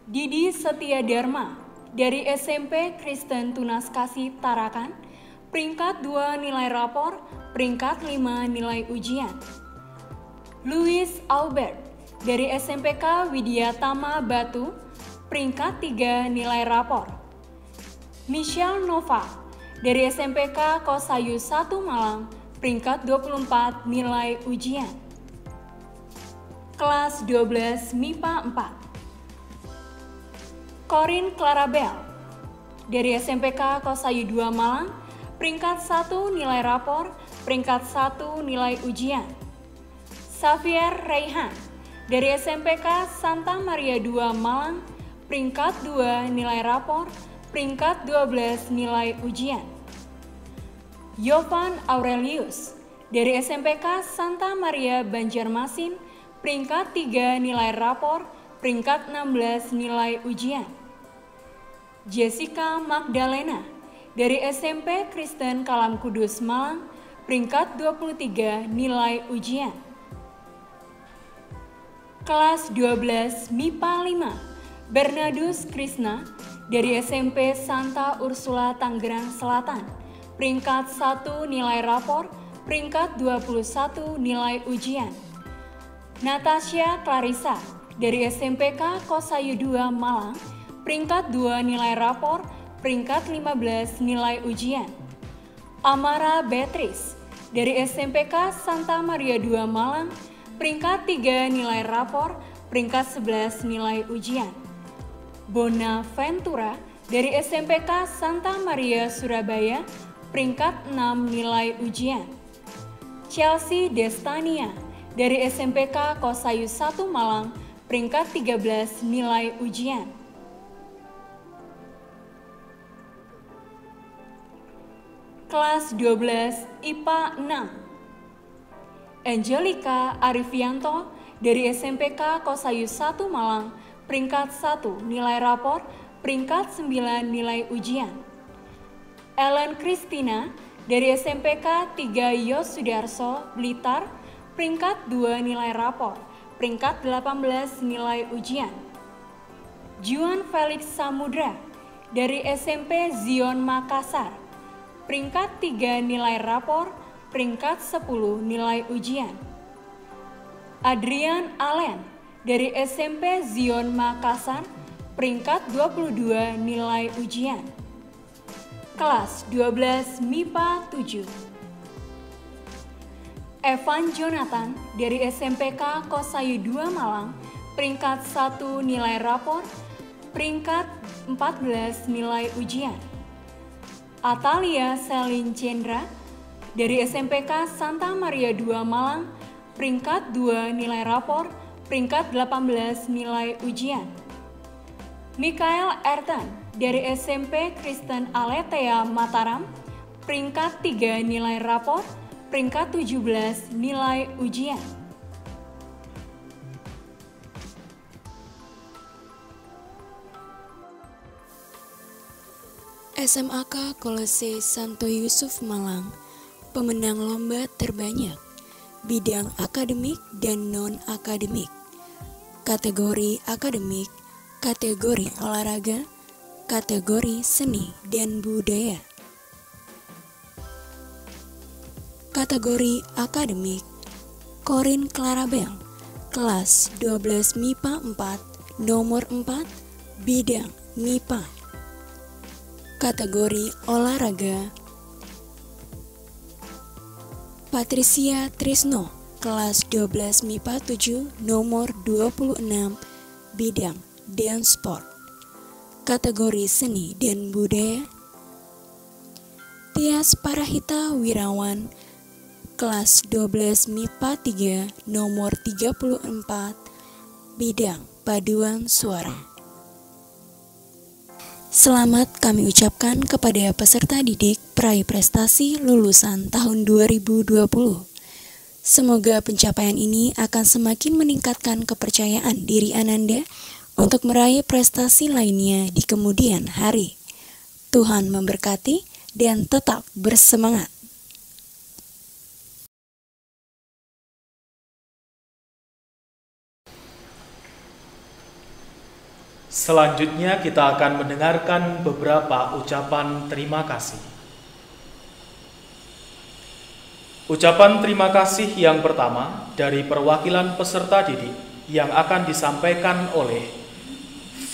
Didi Setia Dharma dari SMP Kristen Tunas Kasih Tarakan, peringkat 2 nilai rapor, peringkat 5 nilai ujian. Louis Albert dari SMPK Widya Tama Batu, peringkat 3 nilai rapor. Michelle Nova dari SMPK Kosayu 1 Malang, peringkat 24 nilai ujian. Kelas 12 MIPA 4. Corin Clarabel dari SMPK Kosayu 2 Malang, peringkat 1 nilai rapor, peringkat 1 nilai ujian. Xavier Raihan dari SMPK Santa Maria 2 Malang, peringkat 2 nilai rapor, peringkat 12 nilai ujian. Yovan Aurelius dari SMPK Santa Maria Banjarmasin, peringkat 3 nilai rapor, peringkat 16 nilai ujian. Jessica Magdalena dari SMP Kristen Kalam Kudus Malang, peringkat 23 nilai ujian. Kelas 12 MIPA 5. Bernardus Krishna dari SMP Santa Ursula Tangerang Selatan, peringkat 1 nilai rapor, peringkat 21 nilai ujian. Natasha Clarissa dari SMPK Kosayu 2 Malang, peringkat 2 nilai rapor, peringkat 15 nilai ujian. Amara Beatrice dari SMPK Santa Maria 2 Malang, peringkat 3 nilai rapor, peringkat 11 nilai ujian. Bona Ventura dari SMPK Santa Maria Surabaya, peringkat 6 nilai ujian. Chelsea Destania dari SMPK Kosayu 1 Malang, peringkat 13 nilai ujian. Kelas 12 IPA 6. Angelica Arifianto dari SMPK Kosayu 1 Malang, peringkat 1 nilai rapor, peringkat 9 nilai ujian. Ellen Christina dari SMPK 3 Yos Sudarso Blitar, peringkat 2 nilai rapor, peringkat 18 nilai ujian. Juan Felix Samudra dari SMP Zion Makassar, peringkat 3 nilai rapor, peringkat 10 nilai ujian. Adrian Allen dari SMP Zion Makassar, peringkat 22 nilai ujian. Kelas 12 MIPA 7. Evan Jonathan dari SMPK Kosayu 2 Malang, peringkat 1 nilai rapor, peringkat 14 nilai ujian. Atalia Selin Cendra dari SMPK Santa Maria II Malang, peringkat 2 nilai rapor, peringkat 18 nilai ujian. Mikael Ertan dari SMP Kristen Aletheia Mataram, peringkat 3 nilai rapor, peringkat 17 nilai ujian. SMAK Kolose Santo Yusuf Malang, pemenang lomba terbanyak, bidang akademik dan non-akademik, kategori akademik, kategori olahraga, kategori seni dan budaya. Kategori akademik, Corin Clarabel, kelas 12 MIPA 4, nomor 4, bidang MIPA. Kategori olahraga, Patricia Trisno, kelas 12 MIPA 7, nomor 26, bidang dance sport. Kategori seni dan budaya, Tias Parahita Wirawan, kelas 12 MIPA 3, nomor 34, bidang paduan suara. Selamat kami ucapkan kepada peserta didik peraih prestasi lulusan tahun 2020. Semoga pencapaian ini akan semakin meningkatkan kepercayaan diri Ananda untuk meraih prestasi lainnya di kemudian hari. Tuhan memberkati dan tetap bersemangat. Selanjutnya kita akan mendengarkan beberapa ucapan terima kasih. Ucapan terima kasih yang pertama dari perwakilan peserta didik yang akan disampaikan oleh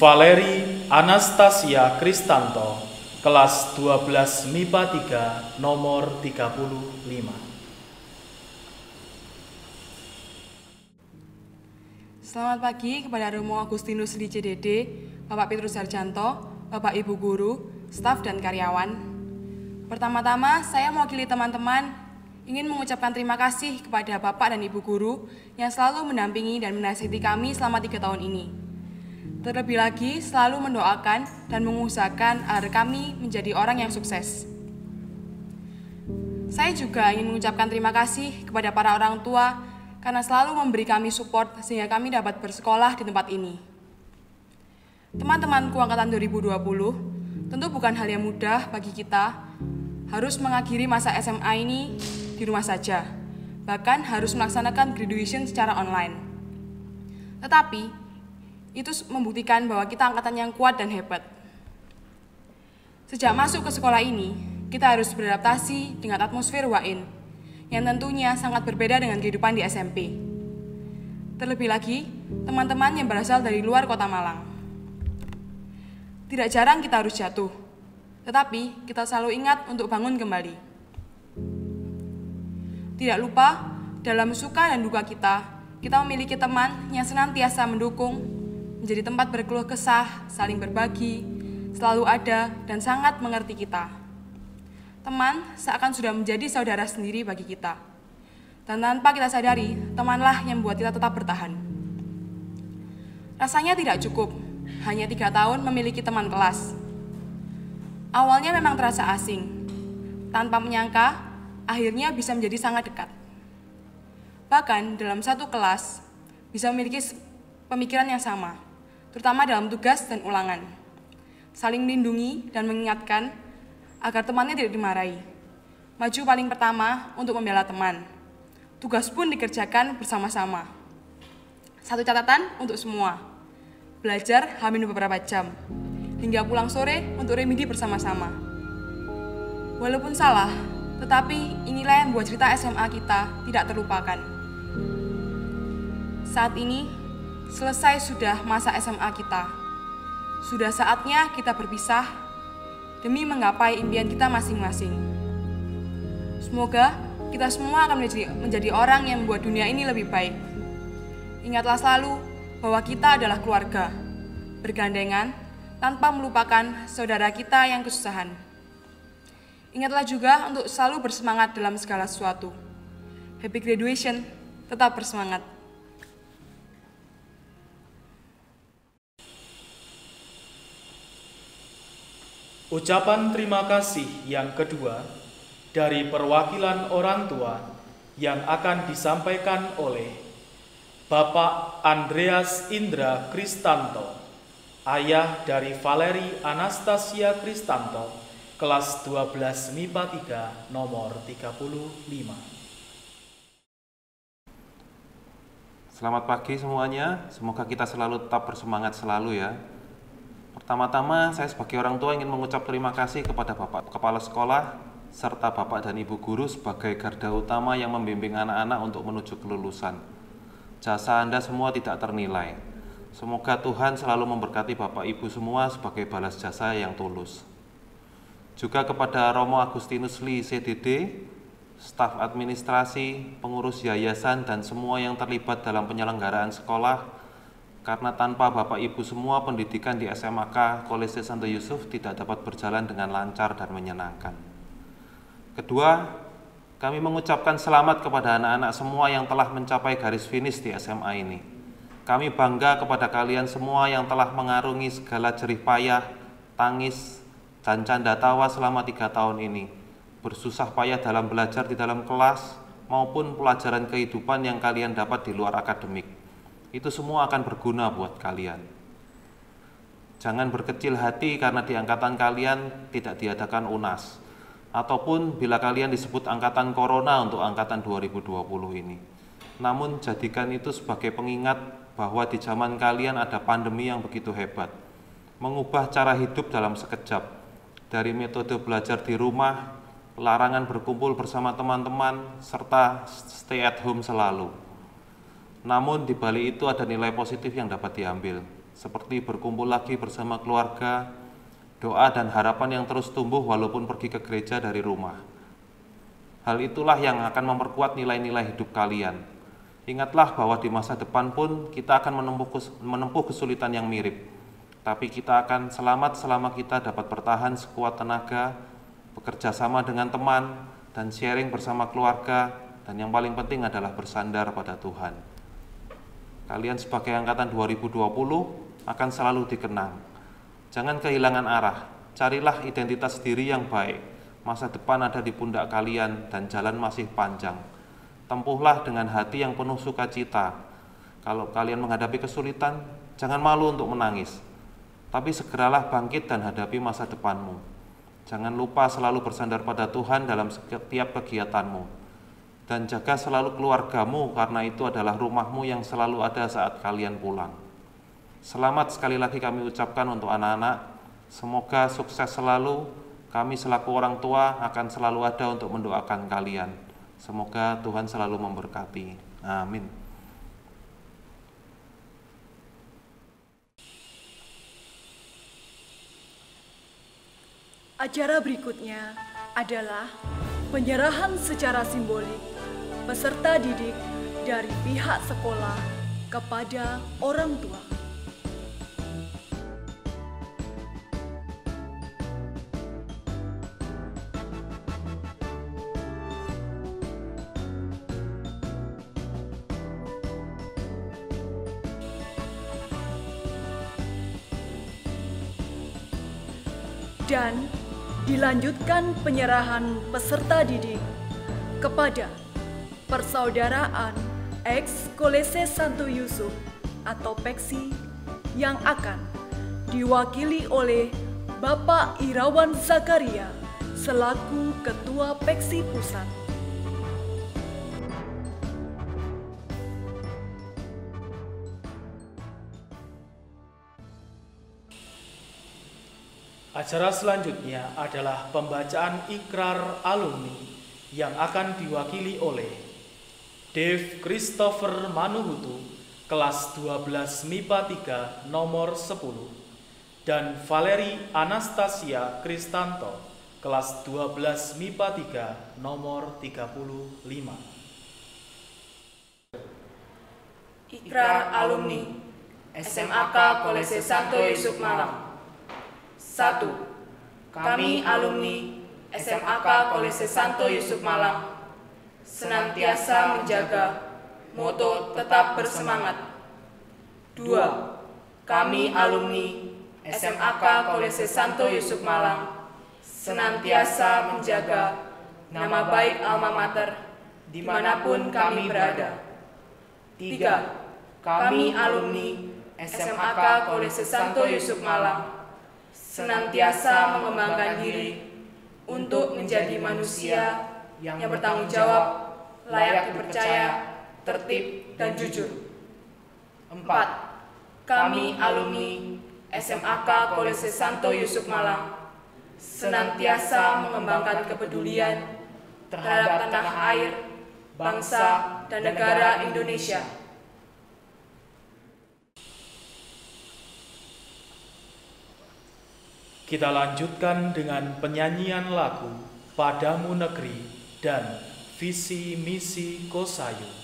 Valeri Anastasia Kristanto, kelas 12 MIPA 3, nomor 35. Selamat pagi kepada Romo Agustinus di CDD, Bapak Petrus Harjanto, Bapak Ibu Guru, staf dan karyawan. Pertama-tama saya mewakili teman-teman ingin mengucapkan terima kasih kepada Bapak dan Ibu Guru yang selalu mendampingi dan menasihati kami selama 3 tahun ini. Terlebih lagi selalu mendoakan dan mengusahakan agar kami menjadi orang yang sukses. Saya juga ingin mengucapkan terima kasih kepada para orang tua karena selalu memberi kami support sehingga kami dapat bersekolah di tempat ini. Teman-temanku angkatan 2020, tentu bukan hal yang mudah bagi kita harus mengakhiri masa SMA ini di rumah saja, bahkan harus melaksanakan graduation secara online. Tetapi, itu membuktikan bahwa kita angkatan yang kuat dan hebat. Sejak masuk ke sekolah ini, kita harus beradaptasi dengan atmosfer WAIN, yang tentunya sangat berbeda dengan kehidupan di SMP. Terlebih lagi, teman-teman yang berasal dari luar kota Malang. Tidak jarang kita harus jatuh, tetapi kita selalu ingat untuk bangun kembali. Tidak lupa, dalam suka dan duka kita memiliki teman yang senantiasa mendukung, menjadi tempat berkeluh kesah, saling berbagi, selalu ada dan sangat mengerti kita. Teman seakan sudah menjadi saudara sendiri bagi kita. Dan tanpa kita sadari, temanlah yang membuat kita tetap bertahan. Rasanya tidak cukup, hanya 3 tahun memiliki teman kelas. Awalnya memang terasa asing. Tanpa menyangka, akhirnya bisa menjadi sangat dekat. Bahkan dalam satu kelas, bisa memiliki pemikiran yang sama, terutama dalam tugas dan ulangan. Saling melindungi dan mengingatkan agar temannya tidak dimarahi. Maju paling pertama untuk membela teman. Tugas pun dikerjakan bersama-sama. Satu catatan untuk semua. Belajar hamil beberapa jam. Hingga pulang sore untuk remedi bersama-sama. Walaupun salah, tetapi inilah yang membuat cerita SMA kita tidak terlupakan. Saat ini, selesai sudah masa SMA kita. Sudah saatnya kita berpisah demi menggapai impian kita masing-masing. Semoga kita semua akan menjadi orang yang membuat dunia ini lebih baik. Ingatlah selalu bahwa kita adalah keluarga, bergandengan tanpa melupakan saudara kita yang kesusahan. Ingatlah juga untuk selalu bersemangat dalam segala sesuatu. Happy graduation, tetap bersemangat. Ucapan terima kasih yang kedua dari perwakilan orang tua yang akan disampaikan oleh Bapak Andreas Indra Kristanto, ayah dari Valeri Anastasia Kristanto, kelas 12 MIPA 3 nomor 35. Selamat pagi semuanya, semoga kita selalu tetap bersemangat selalu ya. Pertama-tama, saya sebagai orang tua ingin mengucap terima kasih kepada Bapak Kepala Sekolah, serta Bapak dan Ibu Guru sebagai garda utama yang membimbing anak-anak untuk menuju kelulusan. Jasa Anda semua tidak ternilai. Semoga Tuhan selalu memberkati Bapak Ibu semua sebagai balas jasa yang tulus. Juga kepada Romo Agustinus Lee, CDD, staf administrasi, pengurus yayasan, dan semua yang terlibat dalam penyelenggaraan sekolah, karena tanpa Bapak Ibu semua pendidikan di SMAK Kolese Santo Yusuf tidak dapat berjalan dengan lancar dan menyenangkan. Kedua, kami mengucapkan selamat kepada anak-anak semua yang telah mencapai garis finish di SMA ini. Kami bangga kepada kalian semua yang telah mengarungi segala jerih payah, tangis, dan canda tawa selama 3 tahun ini. Bersusah payah dalam belajar di dalam kelas maupun pelajaran kehidupan yang kalian dapat di luar akademik. Itu semua akan berguna buat kalian. Jangan berkecil hati karena di angkatan kalian tidak diadakan UNAS, ataupun bila kalian disebut angkatan corona untuk angkatan 2020 ini. Namun jadikan itu sebagai pengingat bahwa di zaman kalian ada pandemi yang begitu hebat, mengubah cara hidup dalam sekejap, dari metode belajar di rumah, larangan berkumpul bersama teman-teman, serta stay at home selalu. Namun di balik itu ada nilai positif yang dapat diambil, seperti berkumpul lagi bersama keluarga, doa dan harapan yang terus tumbuh walaupun pergi ke gereja dari rumah. Hal itulah yang akan memperkuat nilai-nilai hidup kalian. Ingatlah bahwa di masa depan pun kita akan menempuh kesulitan yang mirip, tapi kita akan selamat selama kita dapat bertahan sekuat tenaga, bekerja sama dengan teman, dan sharing bersama keluarga, dan yang paling penting adalah bersandar pada Tuhan. Kalian sebagai angkatan 2020 akan selalu dikenang. Jangan kehilangan arah, carilah identitas diri yang baik. Masa depan ada di pundak kalian dan jalan masih panjang. Tempuhlah dengan hati yang penuh sukacita. Kalau kalian menghadapi kesulitan, jangan malu untuk menangis. Tapi segeralah bangkit dan hadapi masa depanmu. Jangan lupa selalu bersandar pada Tuhan dalam setiap kegiatanmu. Dan jaga selalu keluargamu karena itu adalah rumahmu yang selalu ada saat kalian pulang. Selamat sekali lagi kami ucapkan untuk anak-anak. Semoga sukses selalu. Kami selaku orang tua akan selalu ada untuk mendoakan kalian. Semoga Tuhan selalu memberkati. Amin. Acara berikutnya adalah penyerahan secara simbolik peserta didik dari pihak sekolah kepada orang tua. Dan dilanjutkan penyerahan peserta didik kepada Persaudaraan Eks Kolese Santo Yusuf atau PEKSI yang akan diwakili oleh Bapak Irawan Zakaria selaku Ketua PEKSI Pusat. Acara selanjutnya adalah pembacaan ikrar alumni yang akan diwakili oleh Dev Christopher Manuhutu, kelas 12 MIPA 3 nomor 10, dan Valeri Anastasia Kristanto, kelas 12 MIPA 3 nomor 35. Ikrar alumni SMAK Kolese Santo Yusuf Malang. 1. Kami alumni SMAK Kolese Santo Yusuf Malang senantiasa menjaga moto tetap bersemangat. 2. Kami alumni SMAK Kolese Santo Yusuf Malang senantiasa menjaga nama baik alma mater dimanapun kami berada. 3. Kami alumni SMAK Kolese Santo Yusuf Malang senantiasa mengembangkan diri untuk menjadi manusia yang bertanggung jawab, layak dipercaya, tertib, dan jujur. 4. Kami alumni SMAK Kolese Santo Yusuf Malang senantiasa mengembangkan kepedulian terhadap tanah air, bangsa, dan negara Indonesia. Kita lanjutkan dengan penyanyian lagu Padamu Negeri dan Visi Misi Kosayu.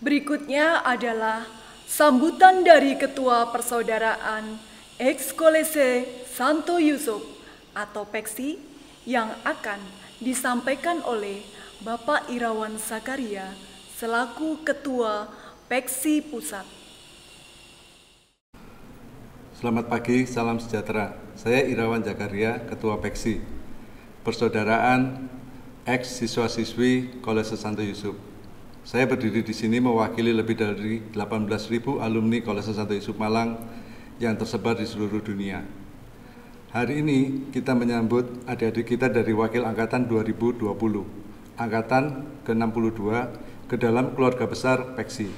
Berikutnya adalah sambutan dari Ketua Persaudaraan Ex Kolese Santo Yusuf atau PEKSI yang akan disampaikan oleh Bapak Irawan Zakaria selaku Ketua PEKSI Pusat. Selamat pagi, salam sejahtera. Saya Irawan Zakaria, Ketua PEKSI, Persaudaraan Ex Siswa-Siswi Kolese Santo Yusuf. Saya berdiri di sini mewakili lebih dari 18.000 alumni Kolese Santo Yusuf Malang yang tersebar di seluruh dunia. Hari ini kita menyambut adik-adik kita dari Wakil Angkatan 2020, Angkatan ke-62 ke dalam keluarga besar PEKSI.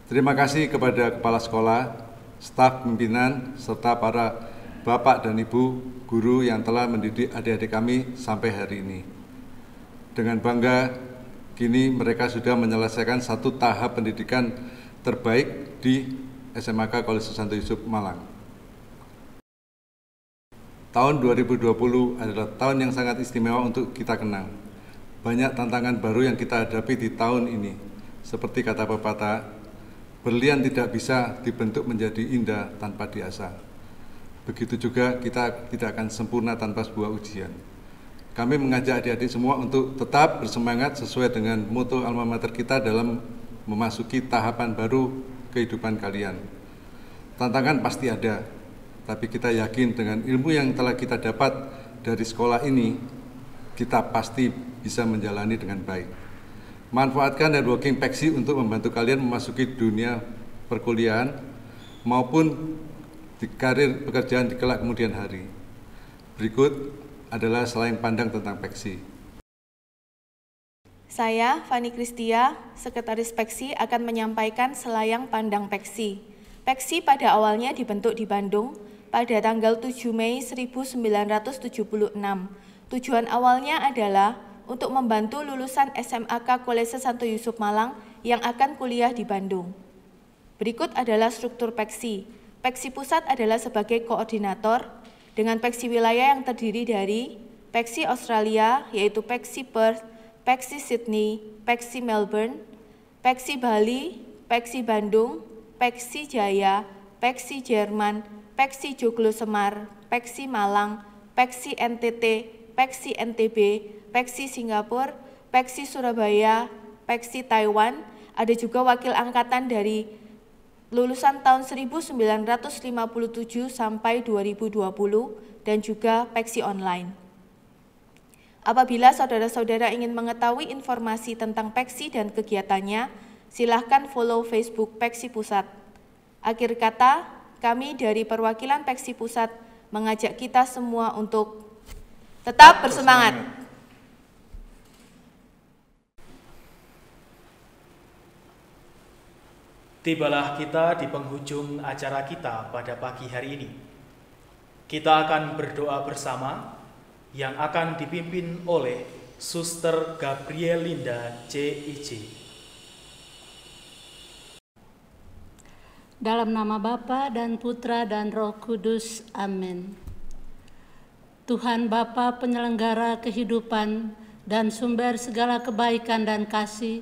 Terima kasih kepada Kepala Sekolah, staf pimpinan, serta para Bapak dan Ibu guru yang telah mendidik adik-adik kami sampai hari ini. Dengan bangga, kini mereka sudah menyelesaikan satu tahap pendidikan terbaik di SMAK Kolese Santo Yusuf Malang. Tahun 2020 adalah tahun yang sangat istimewa untuk kita kenang. Banyak tantangan baru yang kita hadapi di tahun ini. Seperti kata pepatah, berlian tidak bisa dibentuk menjadi indah tanpa diasah. Begitu juga kita tidak akan sempurna tanpa sebuah ujian. Kami mengajak adik-adik semua untuk tetap bersemangat sesuai dengan moto alma mater kita dalam memasuki tahapan baru kehidupan kalian. Tantangan pasti ada, tapi kita yakin dengan ilmu yang telah kita dapat dari sekolah ini, kita pasti bisa menjalani dengan baik. Manfaatkan networking PEKSI untuk membantu kalian memasuki dunia perkuliahan maupun di karir pekerjaan di kelak kemudian hari. Berikut adalah selayang pandang tentang PEKSI. Saya, Fani Kristia, Sekretaris PEKSI akan menyampaikan selayang pandang PEKSI. PEKSI pada awalnya dibentuk di Bandung pada tanggal 7 Mei 1976. Tujuan awalnya adalah untuk membantu lulusan SMAK Kolese Santo Yusuf Malang yang akan kuliah di Bandung. Berikut adalah struktur PEKSI. PEKSI Pusat adalah sebagai koordinator, dengan PEKSI wilayah yang terdiri dari PEKSI Australia, yaitu PEKSI Perth, PEKSI Sydney, PEKSI Melbourne, PEKSI Bali, PEKSI Bandung, PEKSI Jaya, PEKSI Jerman, PEKSI Joglo Semar, PEKSI Malang, PEKSI NTT, PEKSI NTB, PEKSI Singapura, PEKSI Surabaya, PEKSI Taiwan. Ada juga wakil angkatan dari lulusan tahun 1957 sampai 2020, dan juga Peksi Online. Apabila saudara-saudara ingin mengetahui informasi tentang Peksi dan kegiatannya, silahkan follow Facebook Peksi Pusat. Akhir kata, kami dari perwakilan Peksi Pusat mengajak kita semua untuk tetap bersemangat. Tibalah kita di penghujung acara kita pada pagi hari ini. Kita akan berdoa bersama yang akan dipimpin oleh Suster Gabrielinda CIC. Dalam nama Bapa dan Putra dan Roh Kudus, amin. Tuhan Bapa penyelenggara kehidupan dan sumber segala kebaikan dan kasih,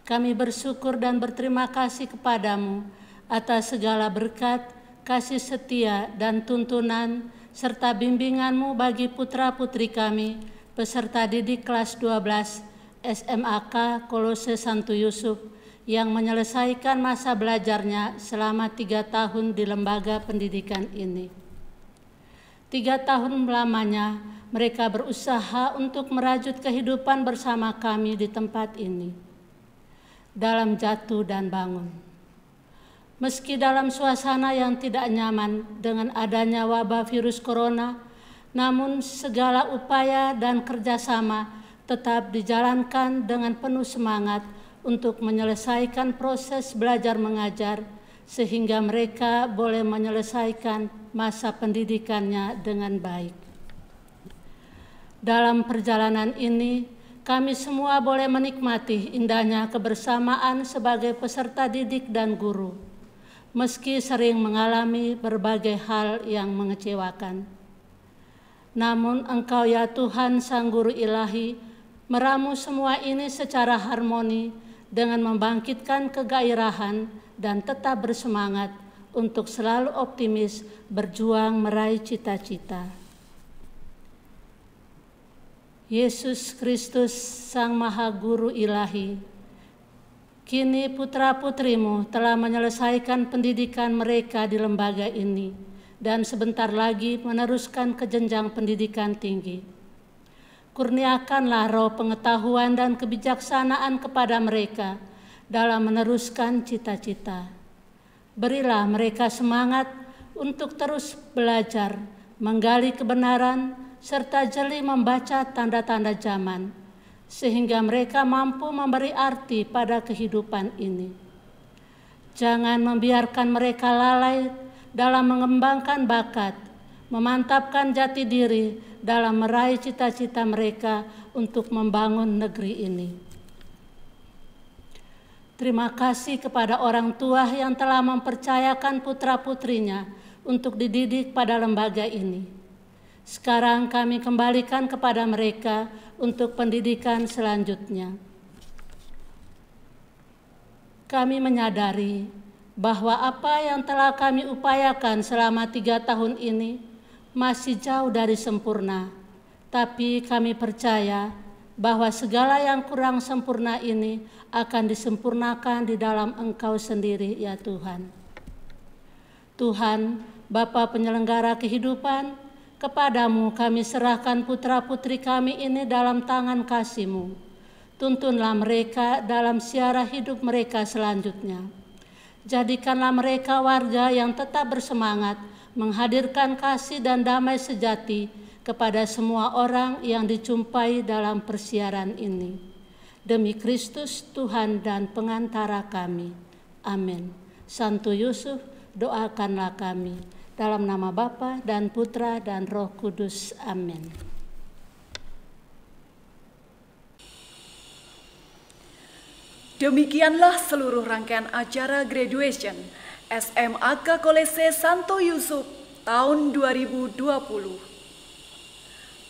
kami bersyukur dan berterima kasih kepadamu atas segala berkat, kasih setia dan tuntunan, serta bimbinganmu bagi putra-putri kami, peserta didik kelas 12 SMAK Kolose Santo Yusuf, yang menyelesaikan masa belajarnya selama 3 tahun di lembaga pendidikan ini. 3 tahun lamanya mereka berusaha untuk merajut kehidupan bersama kami di tempat ini. Dalam jatuh dan bangun. Meski dalam suasana yang tidak nyaman dengan adanya wabah virus corona, namun segala upaya dan kerjasama tetap dijalankan dengan penuh semangat untuk menyelesaikan proses belajar mengajar, sehingga mereka boleh menyelesaikan masa pendidikannya dengan baik. Dalam perjalanan ini, kami semua boleh menikmati indahnya kebersamaan sebagai peserta didik dan guru, meski sering mengalami berbagai hal yang mengecewakan. Namun Engkau ya Tuhan Sang Guru Ilahi, meramu semua ini secara harmoni dengan membangkitkan kegairahan dan tetap bersemangat untuk selalu optimis berjuang meraih cita-cita. Yesus Kristus Sang Maha Guru Ilahi, kini putra-putrimu telah menyelesaikan pendidikan mereka di lembaga ini dan sebentar lagi meneruskan ke jenjang pendidikan tinggi. Kurniakanlah roh pengetahuan dan kebijaksanaan kepada mereka dalam meneruskan cita-cita. Berilah mereka semangat untuk terus belajar, menggali kebenaran, serta jeli membaca tanda-tanda zaman, sehingga mereka mampu memberi arti pada kehidupan ini. Jangan membiarkan mereka lalai dalam mengembangkan bakat, memantapkan jati diri dalam meraih cita-cita mereka untuk membangun negeri ini. Terima kasih kepada orang tua yang telah mempercayakan putra-putrinya untuk dididik pada lembaga ini. Sekarang kami kembalikan kepada mereka untuk pendidikan selanjutnya. Kami menyadari bahwa apa yang telah kami upayakan selama 3 tahun ini masih jauh dari sempurna, tapi kami percaya bahwa segala yang kurang sempurna ini akan disempurnakan di dalam Engkau sendiri ya Tuhan. Tuhan, Bapa penyelenggara kehidupan, kepadamu kami serahkan putra-putri kami ini dalam tangan kasih-Mu. Tuntunlah mereka dalam siara hidup mereka selanjutnya. Jadikanlah mereka warga yang tetap bersemangat menghadirkan kasih dan damai sejati kepada semua orang yang dijumpai dalam persiaran ini. Demi Kristus Tuhan dan pengantara kami. Amin. Santo Yusuf, doakanlah kami. Dalam nama Bapa dan Putra dan Roh Kudus. Amin. Demikianlah seluruh rangkaian acara graduation SMAK Kolese Santo Yusuf tahun 2020.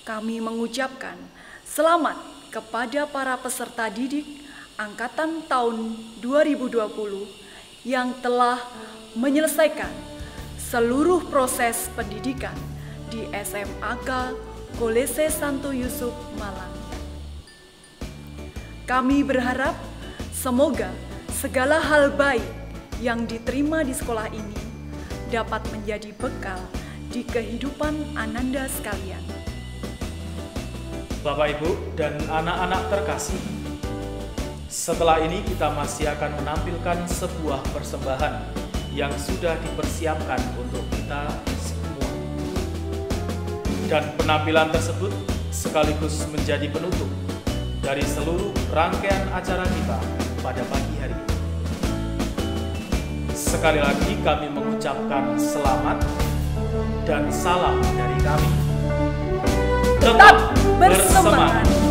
Kami mengucapkan selamat kepada para peserta didik angkatan tahun 2020 yang telah menyelesaikan seluruh proses pendidikan di SMAK Kolese Santo Yusuf Malang. Kami berharap semoga segala hal baik yang diterima di sekolah ini dapat menjadi bekal di kehidupan Ananda sekalian. Bapak, Ibu, dan anak-anak terkasih, setelah ini kita masih akan menampilkan sebuah persembahan yang sudah dipersiapkan untuk kita semua. Dan penampilan tersebut sekaligus menjadi penutup dari seluruh rangkaian acara kita pada pagi hari ini. Sekali lagi kami mengucapkan selamat dan salam dari kami. Tetap bersemangat.